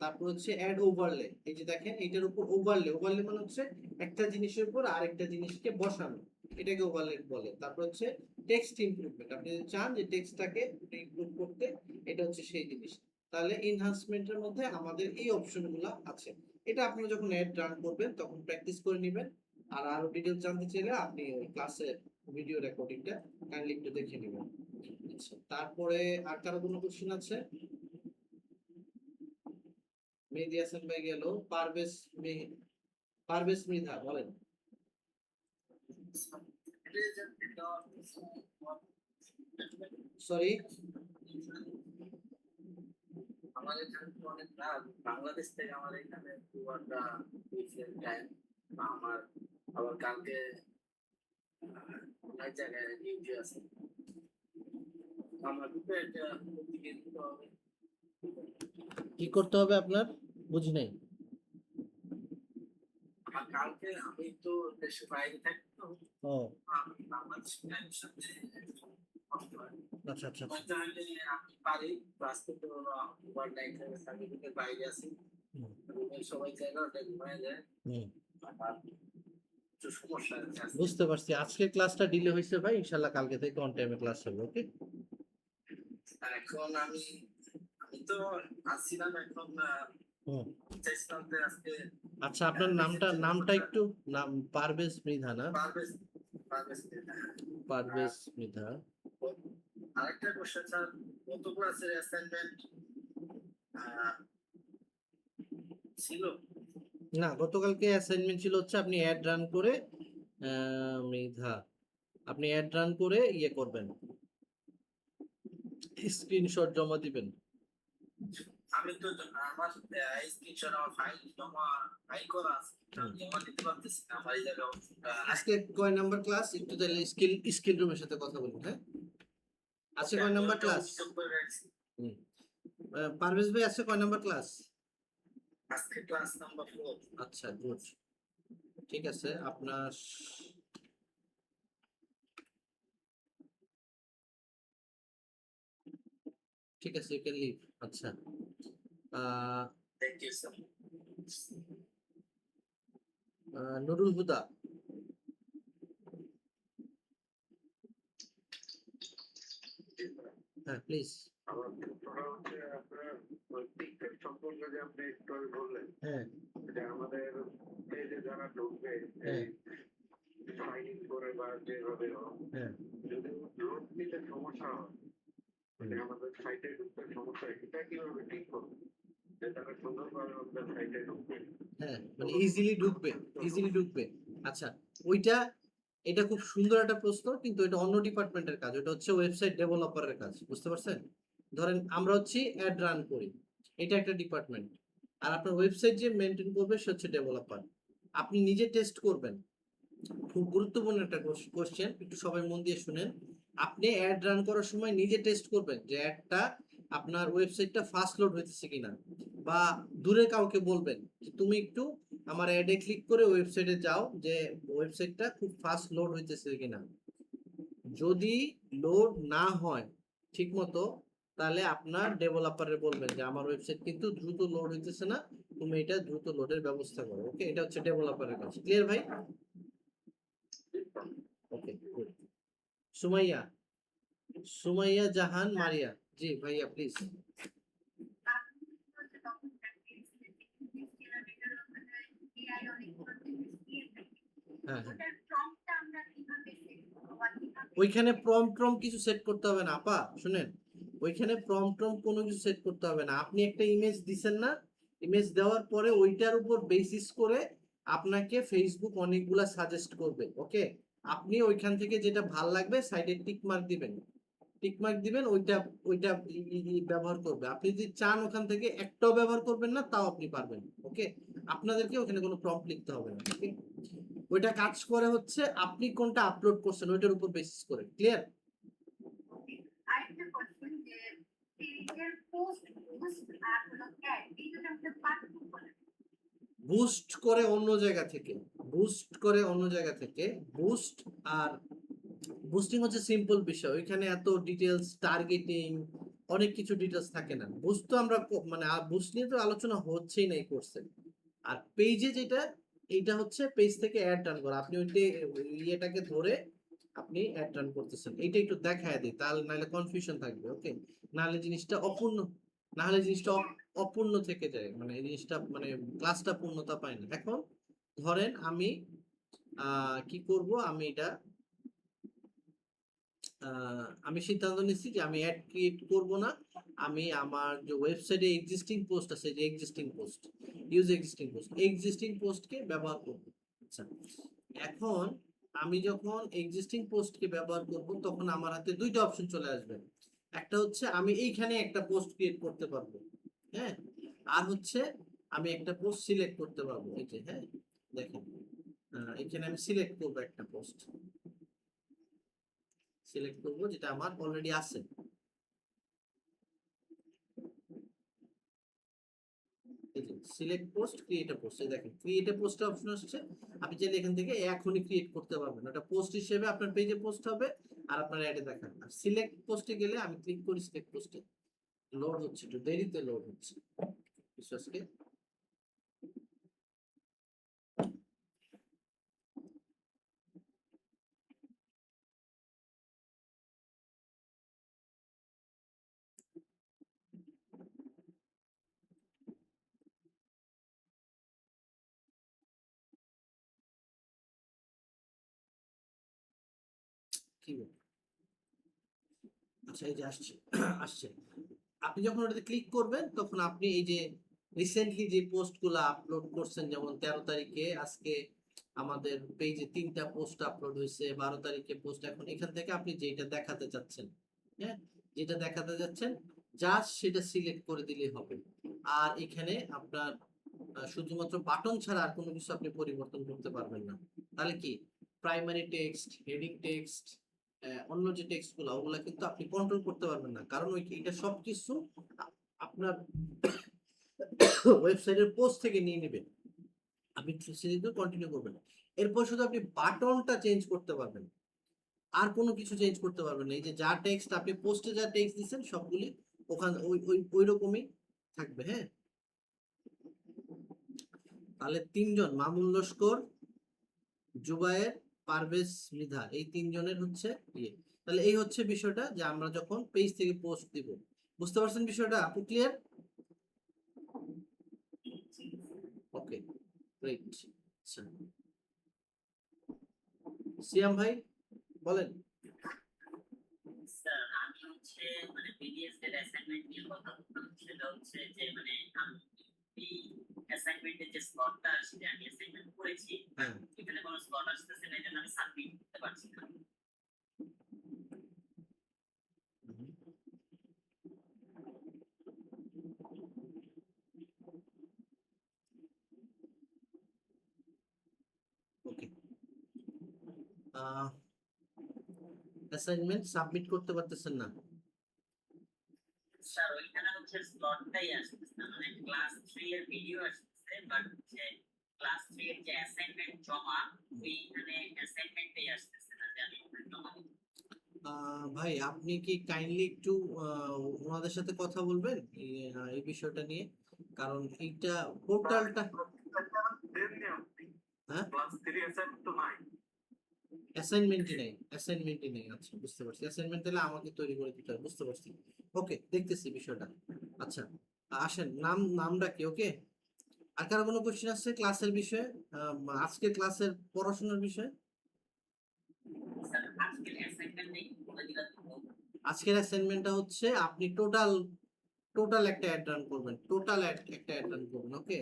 তারপর হচ্ছে অ্যাড ওভারলে, এই যে দেখেন এটার উপর ওভারলে, ওভারলে মানে হচ্ছে একটা জিনিসের উপর আরেকটা জিনিসকে বসানো, এটাকে ওভারলে বলে। তারপর হচ্ছে টেক্সট ইমপ্রুভমেন্ট, আপনি যদি চান যে টেক্সটটাকে ইমপ্রুভ করতে, এটা হচ্ছে সেই জিনিস। তাহলে এনহান্সমেন্টের মধ্যে আমাদের এই অপশনগুলো আছে। এটা আপনি যখন অ্যাড রান করবেন তখন প্র্যাকটিস করে নেবেন। আর আরো ডিটেইলস জানতে চাইলে আপনি ওই ক্লাসের ভিডিও রেকর্ডিংটা কাইন্ডলি একটু দেখে নেবেন। আচ্ছা তারপরে আর কারো কোনো কোশ্চেন আছে? মেহেদী হাসান ভাই গেল, পারভেজ মৃধা বলেন। সরি আমাদের এখানে তো অনেক রাত, বাংলাদেশ থেকে আমার এখানে 2 ঘন্টা টাইম। আমার আবার কালকে অনেক জায়গায় ডিউটি আছে, আমার দুটো একটা দিকে দিতে হবে। কি করতে হবে আপনার? বুঝি নাই। আর কালকে আমি তো দেশের বাইরে থাকি, তো ও আমি বাংলাদেশ টাইমের সাথে কষ্ট হয়। আচ্ছা আচ্ছা আচ্ছা। তাহলে আমি পারি আজকে তো ওভারনাইট সার্টিফিকেট বাইরে আছি, হুম, রুমের সবাই জায়গা ওটা ঘুমায় যায়। হুম, আর একটু সমস্যা আছে আজকে। বুঝতে পারছি। আজকে ক্লাসটা ডিলে হয়েছে ভাই, ইনশাল্লাহ কালকে থেকে অন টাইমে ক্লাস হবে। ওকে আর এখন আমি আমি তো আসছিলাম, এখন হুম। চাইছিলাম যে আজকে আচ্ছা আপনার নামটা একটু নাম পারভেজ মৃধা না? পারভেজ পারভেজ পারভেজ মৃধা। আরেকটা কোশ্চেন স্যার, গত ক্লাসের অ্যাসাইনমেন্ট ছিল? না গতকালকে অ্যাসাইনমেন্ট ছিল হচ্ছে আপনি অ্যাড রান করে মৃধা, আপনি অ্যাড রান করে ইয়ে করবেন, স্ক্রিনশট জমা দিবেন। আমি তো আমার স্ক্রিনশট, আমার ফাইল করা আছে, আমি জমা দিতে পারতেছি না, আমার এই জায়গায় অবস্থাটা। আজকে কয় নাম্বার ক্লাস একটু তাহলে স্কিল রুমের সাথে কথা বলুন, হ্যাঁ? আজকে কয় নাম্বার ক্লাস? পারভেজ ভাই আজকে কয় নাম্বার ক্লাস? আজকে ক্লাস নাম্বার 4। আচ্ছা গুড, ঠিক আছে। আপনার ঠিক আছে, ইউ ক্যান লিভ। আচ্ছা thank you sir. Nurul Huda, হ্যাঁ প্লিজ। আমার প্রশ্নটা হচ্ছে আপনার ওই টিকটক সম্পর্কে যে আপনি একটু আগে বললেন, হ্যাঁ যে আমাদের পেজে যারা ঢুকবে হ্যাঁ সাইন ইন করে বা যেভাবে হোক, হ্যাঁ যদি লোড নিতে সমস্যা হয়, মানে আমাদের সাইটে ঢুকতে সমস্যা হয়, এটা কিভাবে ঠিক করবে যে তারা সুন্দরভাবে আমাদের সাইটে ঢুকবে? হ্যাঁ মানে ইজিলি ঢুকবে। আচ্ছা ওইটা, এটা খুব সুন্দর একটা প্রশ্ন, কিন্তু এটা অন্য ডিপার্টমেন্টের কাজ, এটা হচ্ছে ওয়েবসাইট ডেভেলপারের কাজ, বুঝতে পারছেন? ধরেন আমরা হচ্ছে অ্যাড রান করি, এটা একটা ডিপার্টমেন্ট, আর আপনার ওয়েবসাইট যে মেনটেন করবে সে হচ্ছে ডেভেলপার। আপনি নিজে টেস্ট করবেন। খুব গুরুত্বপূর্ণ একটা কোশ্চেন, একটু সবাই মন দিয়ে শুনেন। আপনি অ্যাড রান করার সময় নিজে টেস্ট করবেন যে অ্যাডটা আপনার ওয়েবসাইটটা ফাস্ট লোড হইতেছে কিনা, বা দূরে কাউকে বলবেন যে তুমি একটু আমার অ্যাডে ক্লিক করে ওয়েবসাইটে যাও যে ওয়েবসাইটটা খুব ফাস্ট লোড হইতেছে কিনা। যদি লোড না হয় ঠিক মতো, তাহলে আপনার ডেভেলপারে বলবেন যে আমার ওয়েবসাইট কিন্তু দ্রুত লোড হইতেছে না, তুমি এটা দ্রুত লোডের ব্যবস্থা করো। ওকে, এটা হচ্ছে ডেভেলপারের কাজ। ক্লিয়ার ভাই? Okay good. সুমাইয়া, সুমাইয়া জাহান মারিয়া, জি ভাইয়া প্লিজ। হ্যাঁ হ্যাঁ, ওইখানে প্রম্পট কিছু সেট করতে হবে না আপা, শুনেন, ওইখানে প্রম্পট কোনো কিছু সেট করতে হবে না। আপনি একটা ইমেজ দিছেন না, ইমেজ দেওয়ার পরে ওইটার উপর বেসিস করে আপনাকে ফেসবুক অনেকগুলা সাজেস্ট করবে। ওকে, আপনি ওইখান থেকে যেটা ভাল লাগবে সাইডে টিক মার্ক দিবেন, টিক মার্ক দিবেন, ওইটা ওইটা ব্যবহার করবে। আপনি যদি চান ওখান থেকে একটাও ব্যবহার করবেন না, তাও আপনি পারবেন। ওকে, আপনাদেরকে ওখানে কোনো প্রম্পট লিখতে হবে না। ওকে, ওইটা কাজ করে হচ্ছে আপনি কোনটা আপলোড করছেন ওইটার উপর বেসিস করে। ক্লিয়ার? আরেকটা কোশ্চেন যে পেজের পোস্ট বুস্ট আর হলো অ্যাড এই দুটো আমাদের পার্থক্য বলেন। বুস্ট করে অন্য জায়গা থেকে, বুস্ট করে অন্য জায়গা থেকে, বুস্ট আর বুস্টিং হচ্ছে সিম্পল বিষয়, ওইখানে এত ডিটেলস টার্গেটিং অনেক কিছু ডিটেলস থাকে না। বুস্ট তো আমরা মানে বুস্ট নিয়ে তো আলোচনা হচ্ছেই না এই কোর্সে। আর পেজে যেটা, এইটা হচ্ছে পেজ থেকে অ্যাড রান করা। আপনি ওইটা ইয়েটাকে ধরে আপনি অ্যাড রান করতেছেন, এইটা একটু দেখায় দিই, তাহলে নাহলে কনফিউশন থাকবে। ওকে, নাহলে জিনিসটা অপূর্ণ, নাহলে জিনিসটা অপূর্ণ থেকে যায়, মানে এই জিনিসটা মানে ক্লাসটা পূর্ণতা পায় না। এখন ধরেন আমি কি করব, আমি এটা আমি সিদ্ধান্ত নিচ্ছি যে আমি অ্যাড ক্রিয়েট করব না, আমি আমার যে ওয়েবসাইটে এক্সিস্টিং পোস্ট আছে, যে এক্সিস্টিং পোস্ট, ইউজ এক্সিস্টিং পোস্টকে ব্যবহার করব। আচ্ছা, এখন আমি যখন এক্সিস্টিং পোস্টকে ব্যবহার করব তখন আমার হাতে দুইটা অপশন চলে আসবে। একটা হচ্ছে আমি এইখানে একটা পোস্ট ক্রিয়েট করতে পারবো, হ্যাঁ, আর হচ্ছে আমি একটা পোস্ট সিলেক্ট করতে পারবো। এই যে হ্যাঁ, দেখেন এখানে আমি সিলেক্ট করবো একটা পোস্ট, সিলেক্ট করবো যেটা আমার অলরেডি আছে। এই যে select post, create a post, দেখেন ক্রিয়েট আ পোস্ট অপশন আসছে। আপনি চাইলে এখান থেকে এখনই ক্রিয়েট করতে পারবেন, ওটা পোস্ট হিসেবে আপনার পেজে পোস্ট হবে আর আপনার অ্যাডে দেখান। আর সিলেক্ট পোস্টে গেলে আমি ক্লিক করি, সিলেক্ট পোস্টে লোড হচ্ছে, একটু দেরিতে লোড হচ্ছে বিশ্বাসকে। কি বল? আচ্ছা, এই যে আসছে আসছে। আপনি যখন ওটাতে ক্লিক করবেন তখন আপনি এই যে রিসেন্টলি যে পোস্টগুলো আপলোড করছেন, যেমন 13 তারিখে আজকে আমাদের পেজে 3টা পোস্ট আপলোড হয়েছে, 12 তারিখে পোস্ট, এখন এখান থেকে আপনি যেটা দেখাতে চাচ্ছেন, হ্যাঁ, যেটা দেখাতে যাচ্ছেন জাস্ট সেটা সিলেক্ট করে দিলেই হবে। আর এখানে আপনার শুধুমাত্র বাটন ছাড়া আর কোনো কিছু আপনি পরিবর্তন করতে পারবেন না। তাহলে কি প্রাইমারি টেক্সট, হেডিং টেক্সট, অন্য যে টেক্সট গুলো ওগুলা কিন্তু আপনি কন্ট্রোল করতে পারবেন না, কারণ ওই এটা সবকিছু আপনার ওয়েবসাইটের পোস্ট থেকে নিয়ে নেবেন। আপনি সেদিকে কন্টিনিউ করবেন, এরপর শুধু আপনি বাটনটা চেঞ্জ করতে পারবেন, আর কোনো কিছু চেঞ্জ করতে পারবেন না। এই যে যা টেক্সট আপনি পোস্টে যা টেক্সট দিচ্ছেন সবগুলি ওখানে ওই ওই ওই রকমই থাকবে। হ্যাঁ, তাহলে 3জন মামুন লস্কর, জুবায়ের, পারভেজ মৃধা, এই 3জনের হচ্ছে ইয়ে। তাহলে এই হচ্ছে বিষয়টা যে আমরা যখন পেজ থেকে পোস্ট দিব, বুঝতে পারছেন বিষয়টা? আপনি ক্লিয়ার? ওকে, গ্রেট। আচ্ছা, সিয়াম ভাই বলেন। স্যার আমি হচ্ছে মানে বিডিএস এর অ্যাসাইনমেন্ট নিয়ে কথা বলতাম, সেটা হচ্ছে যে মানে আমি এই অ্যাসাইনমেন্টের যে স্লটটা আসছে, আমি অ্যাসাইনমেন্ট করেছি, হ্যাঁ, এখানে কোনো স্লট আসতেছে না, এই জন্য আমি সাবমিট করতে পারছি না। ওকে, অ্যাসাইনমেন্ট সাবমিট করতে পারতেছেন না? স্যার ওইখানে হচ্ছে স্লটটাই আসতেছে না, মানে ক্লাস 3 এর ভিডিও আসতেছে, বাট হচ্ছে ক্লাস 3 এর যে অ্যাসাইনমেন্ট জমা, ওইখানে অ্যাসাইনমেন্টই আসতেছে না যে আমি জমা দিই। ভাই আপনি কি কাইন্ডলি একটু ওনাদের সাথে কথা বলবেন এই বিষয়টা নিয়ে, কারণ এইটা পোর্টালটা, হ্যাঁ, ক্লাস 3 অ্যাসাইনমেন্ট তো নাই। অ্যাসাইনমেন্টই নেই, অ্যাসাইনমেন্টই নেই। আচ্ছা, বুঝতে পারছি, অ্যাসাইনমেন্ট তাহলে আমাকে তৈরি করে দিতে হবে, বুঝতে পারছি। ওকে, দেখতেছি বিষয়টা। আচ্ছা, আসেন, নামটা কি? ওকে, আর কারো কোনো কোশ্চেন আছে ক্লাসের বিষয়ে, আজকে ক্লাসের পড়াশোনার বিষয়ে? স্যার আজকের অ্যাসাইনমেন্ট নেই, বলে দিলাম তো। আজকের অ্যাসাইনমেন্টটা হচ্ছে আপনি টোটাল টোটাল একটা অ্যাড রান করবেন, টোটাল একটা অ্যাড রান করবেন। ওকে,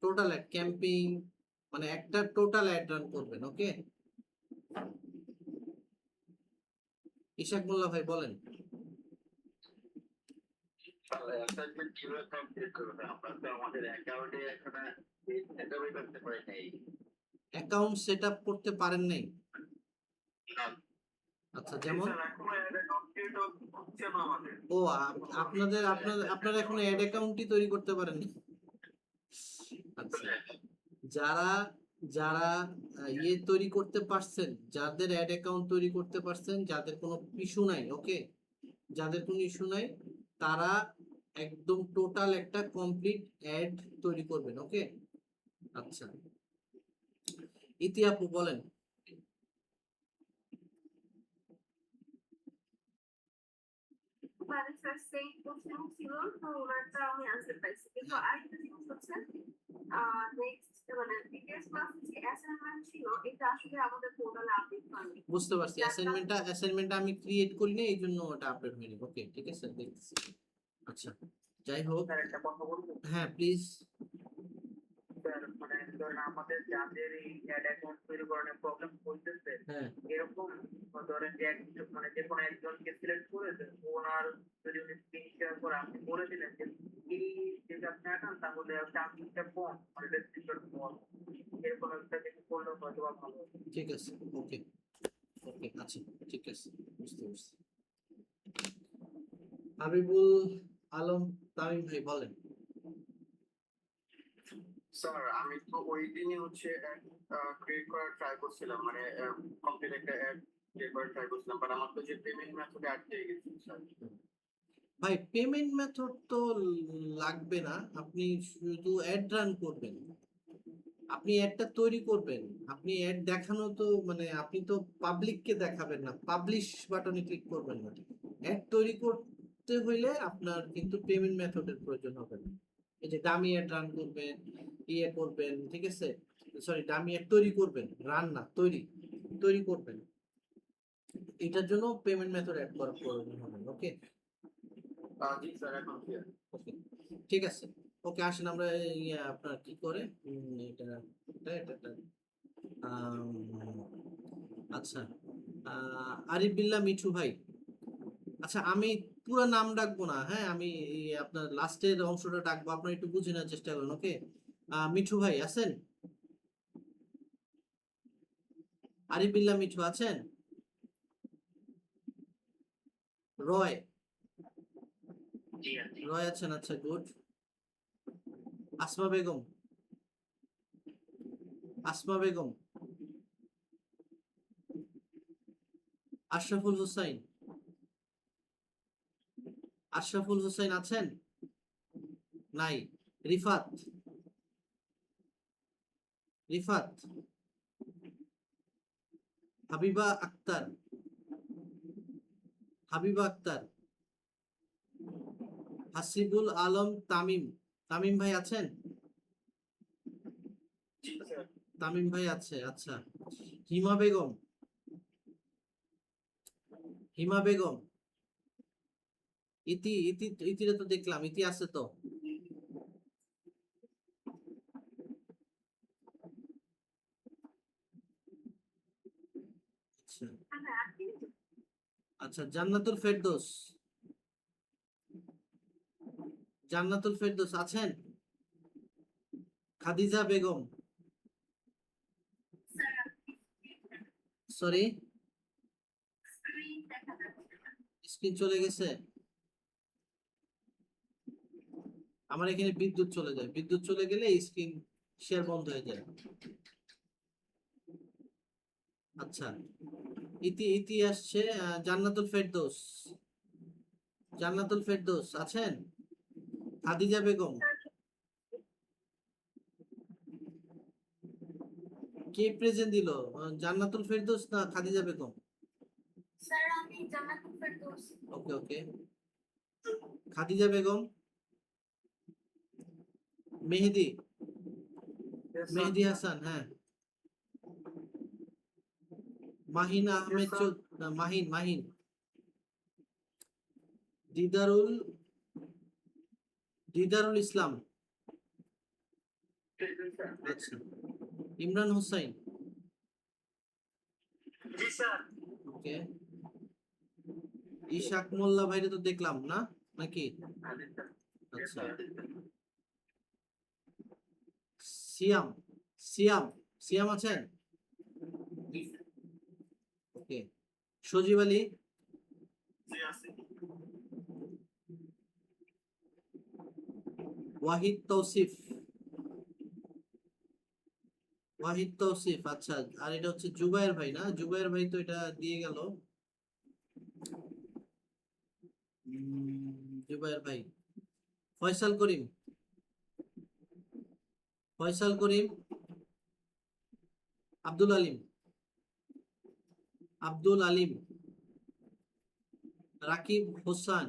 টোটাল অ্যাড ক্যাম্পিং, মানে একটা টোটাল অ্যাড রান করবেন, ওকে? ইশাক মোল্লা ভাই বলেন। অ্যাসাইনমেন্ট কিভাবে কমপ্লিট করবে? আমরা তো আমাদের অ্যাকাউন্টে এখানে সেটআপই করতে পারি নাই। অ্যাকাউন্ট সেট আপ করতে পারেন নাই? না, আচ্ছা, যেমন স্যার এখনো অ্যাড অ্যাকাউন্ট ক্রিয়েট হচ্ছে না আমাদের। ও আপনারা এখনো অ্যাড অ্যাকাউন্টই তৈরি করতে পারেননি? আচ্ছা, যারা যারা ইয়ে তৈরি করতে পারছেন, যাদের অ্যাড অ্যাকাউন্ট তৈরি করতে পারছেন, যাদের কোনো ইস্যু নাই, ওকে, যাদের কোনো ইস্যু নাই, তারা একদম টোটাল একটা কমপ্লিট অ্যাড তৈরি করবেন, ওকে? আচ্ছা, ইতি আপু বলেন। মানে স্যার সেই কোশ্চেন ছিল, তো ওনারটা আমি আনসার পাইছি, কিন্তু আরেকটা জিনিস হচ্ছে নেক্সট মানে প্রিভিয়াস ক্লাসে যে অ্যাসাইনমেন্ট ছিল এটা আসলে আমাদের পোর্টালে আপডেট হয়নি। বুঝতে পারছি, অ্যাসাইনমেন্টটা আমি ক্রিয়েট করিনি, এই জন্য ওটা আপডেট হয়নি, ওকে, ঠিক আছে, দেখতেছি। আচ্ছা, যাই হোক, স্যার একটা কথা বলবো? হ্যাঁ প্লিজ। স্যার মানে ধরেন আমাদের যাদের এই অ্যাড অ্যাকাউন্ট তৈরি করার প্রবলেম হইতেছে, হ্যাঁ, এরকম ধরেন যে মানে যে কোনো একজনকে সিলেক্ট করে ওনার যদি উনি স্ক্রিন শেয়ার করে আপনি বলে দিলেন যে এই যদি আপনি আঁকান তাহলে চান্সটা কম, মানে ডেসক্রিপশন কম, এরকম একটা কিছু করলে হয়তো বা ভালো হবে। ঠিক আছে, ওকে ওকে, আচ্ছা, ঠিক আছে, বুঝতে পারছি। হাবিবুল আলম তামিম ভাই বলেন। স্যার আমি তো ওই দিনই হচ্ছে ক্রিয়েট করার ট্রাই করছিলাম, মানে কমপ্লিট একটা অ্যাড ক্রিয়েট করার ট্রাই করছিলাম, বাট আমার তো যে পেমেন্ট মেথডে আটকে গেছে স্যার। ভাই পেমেন্ট মেথড তো লাগবে না, আপনি শুধু অ্যাড রান করবেন, আপনি অ্যাডটা তৈরি করবেন, আপনি অ্যাড দেখানো তো মানে আপনি তো পাবলিককে দেখাবেন না, পাবলিশ বাটনে ক্লিক করবেন না। অ্যাড তৈরি করতে হইলে আপনার কিন্তু পেমেন্ট মেথডের প্রয়োজন হবে না। এই যে ডামি অ্যাড রান করবেন, ইয়ে করবেন, ঠিক আছে, সরি ডামি অ্যাড তৈরি করবেন, রান না, তৈরি করবেন, এটার জন্য পেমেন্ট মেথড অ্যাড করার প্রয়োজন হবে, ওকে? জি স্যার, এখন ক্লিয়ার। ওকে, ঠিক আছে, ওকে, আসেন আমরা আপনার কি করে এটা এটা এটা এটা, আচ্ছা, আরিফ বিল্লাহ মিঠু ভাই। আচ্ছা, আমি পুরো নাম ডাকবো না, হ্যাঁ, আমি আপনার লাস্টের অংশটা ডাকবো, আপনার একটু বুঝে নেওয়ার চেষ্টা করুন, ওকে? মিঠু ভাই আছেন? আরিফ বিল্লাহ মিঠু আছেন? রয় জি আছি। রয় আছেন, আচ্ছা, গুড। আসমা বেগম, আসমা বেগম, আশরাফুল হুসাইন, আশরাফুল হুসাইন আছেন? নাই। রিফাত, রিফাত, হাবিবা আক্তার, হাবিবা আক্তার, হাসিবুল আলম তামিম, তামিম ভাই আছেন? জি স্যার। তামিম ভাই আছে, আচ্ছা। হিমা বেগম, হিমা বেগম, ইতিরে তো দেখলাম, ইতি আছে তো? আচ্ছা, আচ্ছা, জান্নাতুল ফেরদৌস, জান্নাতুল ফেরদৌস আছেন? খাদিজা বেগম, সরি স্ক্রিন চলে গেছে, আমার এখানে বিদ্যুৎ চলে যায়, বিদ্যুৎ চলে গেলে স্ক্রিন শেয়ার বন্ধ হয়ে যায়। আচ্ছা, ইতি আসছে, জান্নাতুল ফেরদৌস, জান্নাতুল ফেরদৌস আছেন? খাদিজা বেগম, কে প্রেজেন্ট দিল, জান্নাতুল ফেরদৌস না খাদিজা বেগম? স্যার আমি জান্নাতুল ফেরদৌস। ওকে ওকে, খাদিজা বেগম, মেহেদি, মেহেদি হাসান, হ্যাঁ, মাহিন আহমেদ না, মাহিন, মাহিন, দিদারুল, দিদারুল ইসলাম, আচ্ছা, ইমরান হোসাইন। জি স্যার। ওকে, ইশাক মোল্লা ভাইরে তো দেখলাম না নাকি? আচ্ছা, সিয়াম সিয়াম সিয়াম আছেন? জি স্যার। ওকে, সজীব আলী। জি আছে। ওয়াহিদ তৌসিফ। ওয়াহিদ তৌসিফ, আচ্ছা। আর এটা হচ্ছে জুবায়ের ভাই না? জুবায়ের ভাই তো এটা দিয়ে গেল। জুবায়ের ভাই। ফয়সাল করিম। ফয়সাল করিম। আব্দুল আলিম। আব্দুল আলিম। রাকিব হোসেন।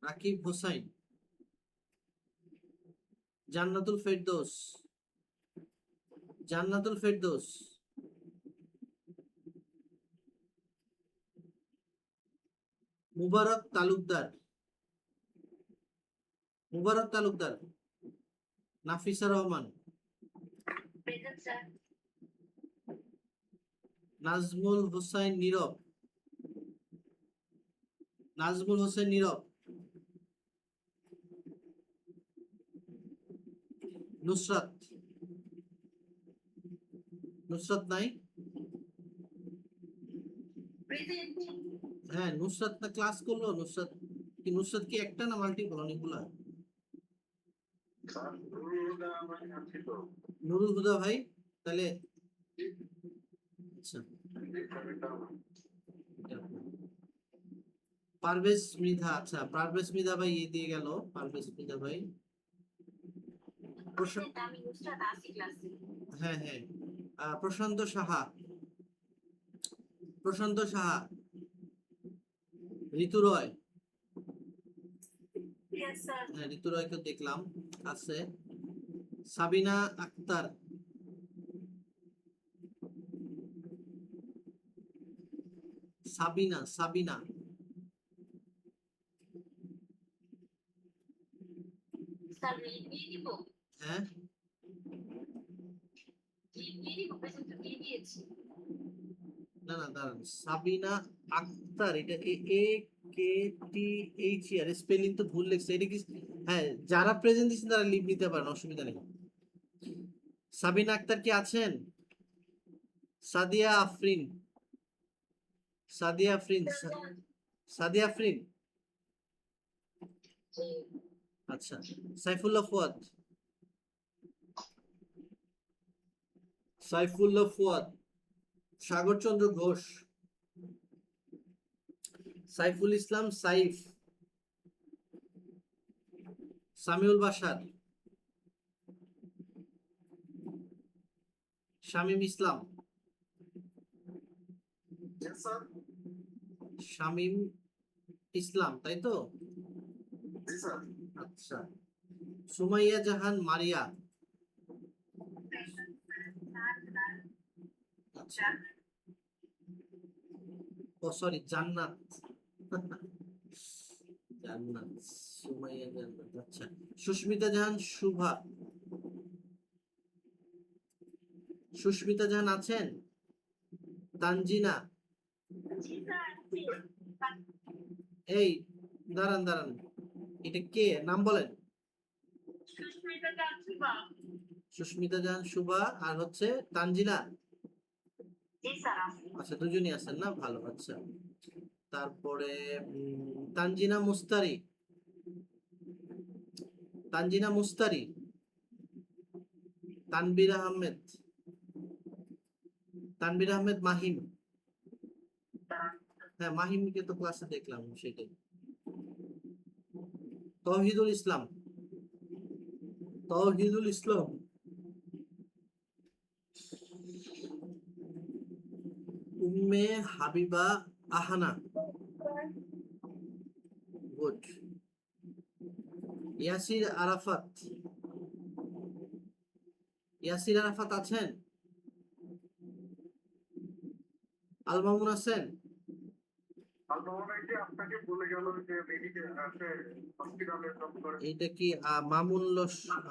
রাকিব হোসাইন। জান্নাতুল ফেরদৌস। জান্নাতুল ফেরদৌস। মুবারক তালুকদার। মুবারক তালুকদার। নাফিসা রহমান। Present sir. নাজমুল হোসাইন নীরব। নাজমুল হোসেন নীরব। নুসরাত। নুসরাত নাই? প্রেজেন্ট। হ্যাঁ, নুসরাত না ক্লাস করলো? নুসরাত কি, নুসরাত কি একটা না মাল্টিপল, অনেকগুলা? স্যার নুরুল হুদা আমার আছে তো। নুরুল হুদা ভাই, তাহলে আচ্ছা। পারভেজ মৃধা, আচ্ছা পারভেজ মৃধা ভাই এ দিয়ে গেল। পারভেজ মৃধা ভাই। প্রেজেন্ট, আমি নুসরাত আছি ক্লাসে। হ্যাঁ হ্যাঁ, প্রশান্ত সাহা। প্রশান্ত সাহা। ঋতু রয়। Yes sir. হ্যাঁ, ঋতু রয়কে দেখলাম আছে। সাবিনা আক্তার। সাবিনা সাবিনা। স্যার রিড দিয়ে দিব। হ্যাঁ, রিড দিয়ে দিব, প্রেজেন্ট দিয়ে দিয়েছি। না না দাঁড়ান, সাবিনা আক্তার, এটা এ এ কে টি এইচ আর স্পেলিং তো ভুল লিখছে, এটা কি? হ্যাঁ, যারা প্রেজেন্ট দিচ্ছেন তারা লিভ নিতে পারেন, অসুবিধা নেই। সাবিনা আক্তার কি আছেন? সাদিয়া আফরিন। সাদিয়া আফরিন। সাদিয়া আফরিন। জি। আচ্ছা, সাইফুল্লাহ ফুয়াদ। সাইফুল্লাহ ফুয়াদ। সাগর চন্দ্র ঘোষ। সাইফুল ইসলাম সাইফ। সামিউল বাশার। শামীম ইসলাম। Yes, sir. শামীম ইসলাম, তাই তো? জি স্যার। আচ্ছা, সুমাইয়া জাহান মারিয়া। আচ্ছা, ও সরি, জান্নাত। জান্নাত, সুমাইয়া জান্নাত, আচ্ছা। সুস্মিতা জাহান শুভা। সুস্মিতা জাহান আছেন? তানজিনা। জি স্যার। এই দাঁড়ান দাঁড়ান, এটা কে, নাম বলেন? সুস্মিতা জানসুবা। সুস্মিতা জাহান শুভা আর হচ্ছে তানজিনা। জি স্যার আছে। আচ্ছা, দুজনই আছেন না, ভালো। আচ্ছা, তারপরে তানজিনা মুস্তারি। তানজিনা মুস্তারি। তানবীর আহমেদ। তানবীর আহমেদ মাহিম। হ্যাঁ, মাহিমকে তো ক্লাসে দেখলাম, সেটাই। তৌহিদুল ইসলাম। তৌহিদুল ইসলাম। উম্মে হাবিবা আহানা। গুড। ইয়াসির আরাফাত। ইয়াসির আরাফাত আছেন? আল মামুন আছেন? আপনাকে বলে গেল যে মেডিকেল আছে, হসপিটালে জব করে। এইটা কি মামুন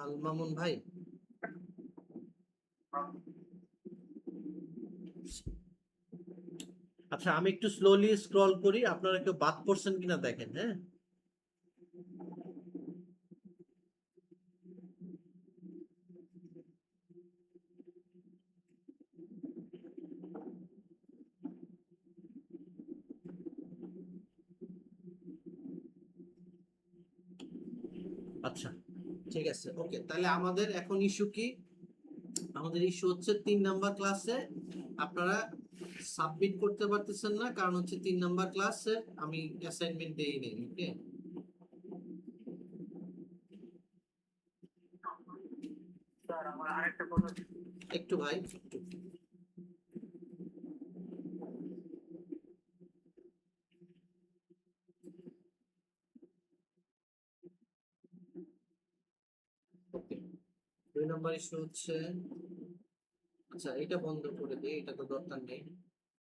আল মামুন ভাই? আচ্ছা আমি একটু স্লোলি স্ক্রল করি, আপনারা কেউ বাদ পড়ছেন কিনা দেখেন, হ্যাঁ। আচ্ছা ঠিক আছে, ওকে, তাহলে আমাদের এখন ইস্যু কি? আমাদের ইস্যু হচ্ছে 3 নাম্বার ক্লাসে আপনারা সাবমিট করতে পারতেছেন না, কারণ হচ্ছে 3 নাম্বার ক্লাসে আমি অ্যাসাইনমেন্ট দেই নেই। ওকে, স্যার আমার আরেকটা কথা ছিল। একটু ভাই একটু। ওকে, 2 নাম্বার ইস্যু হচ্ছে, আচ্ছা এটা বন্ধ করে দিই, এটা তো দরকার নেই।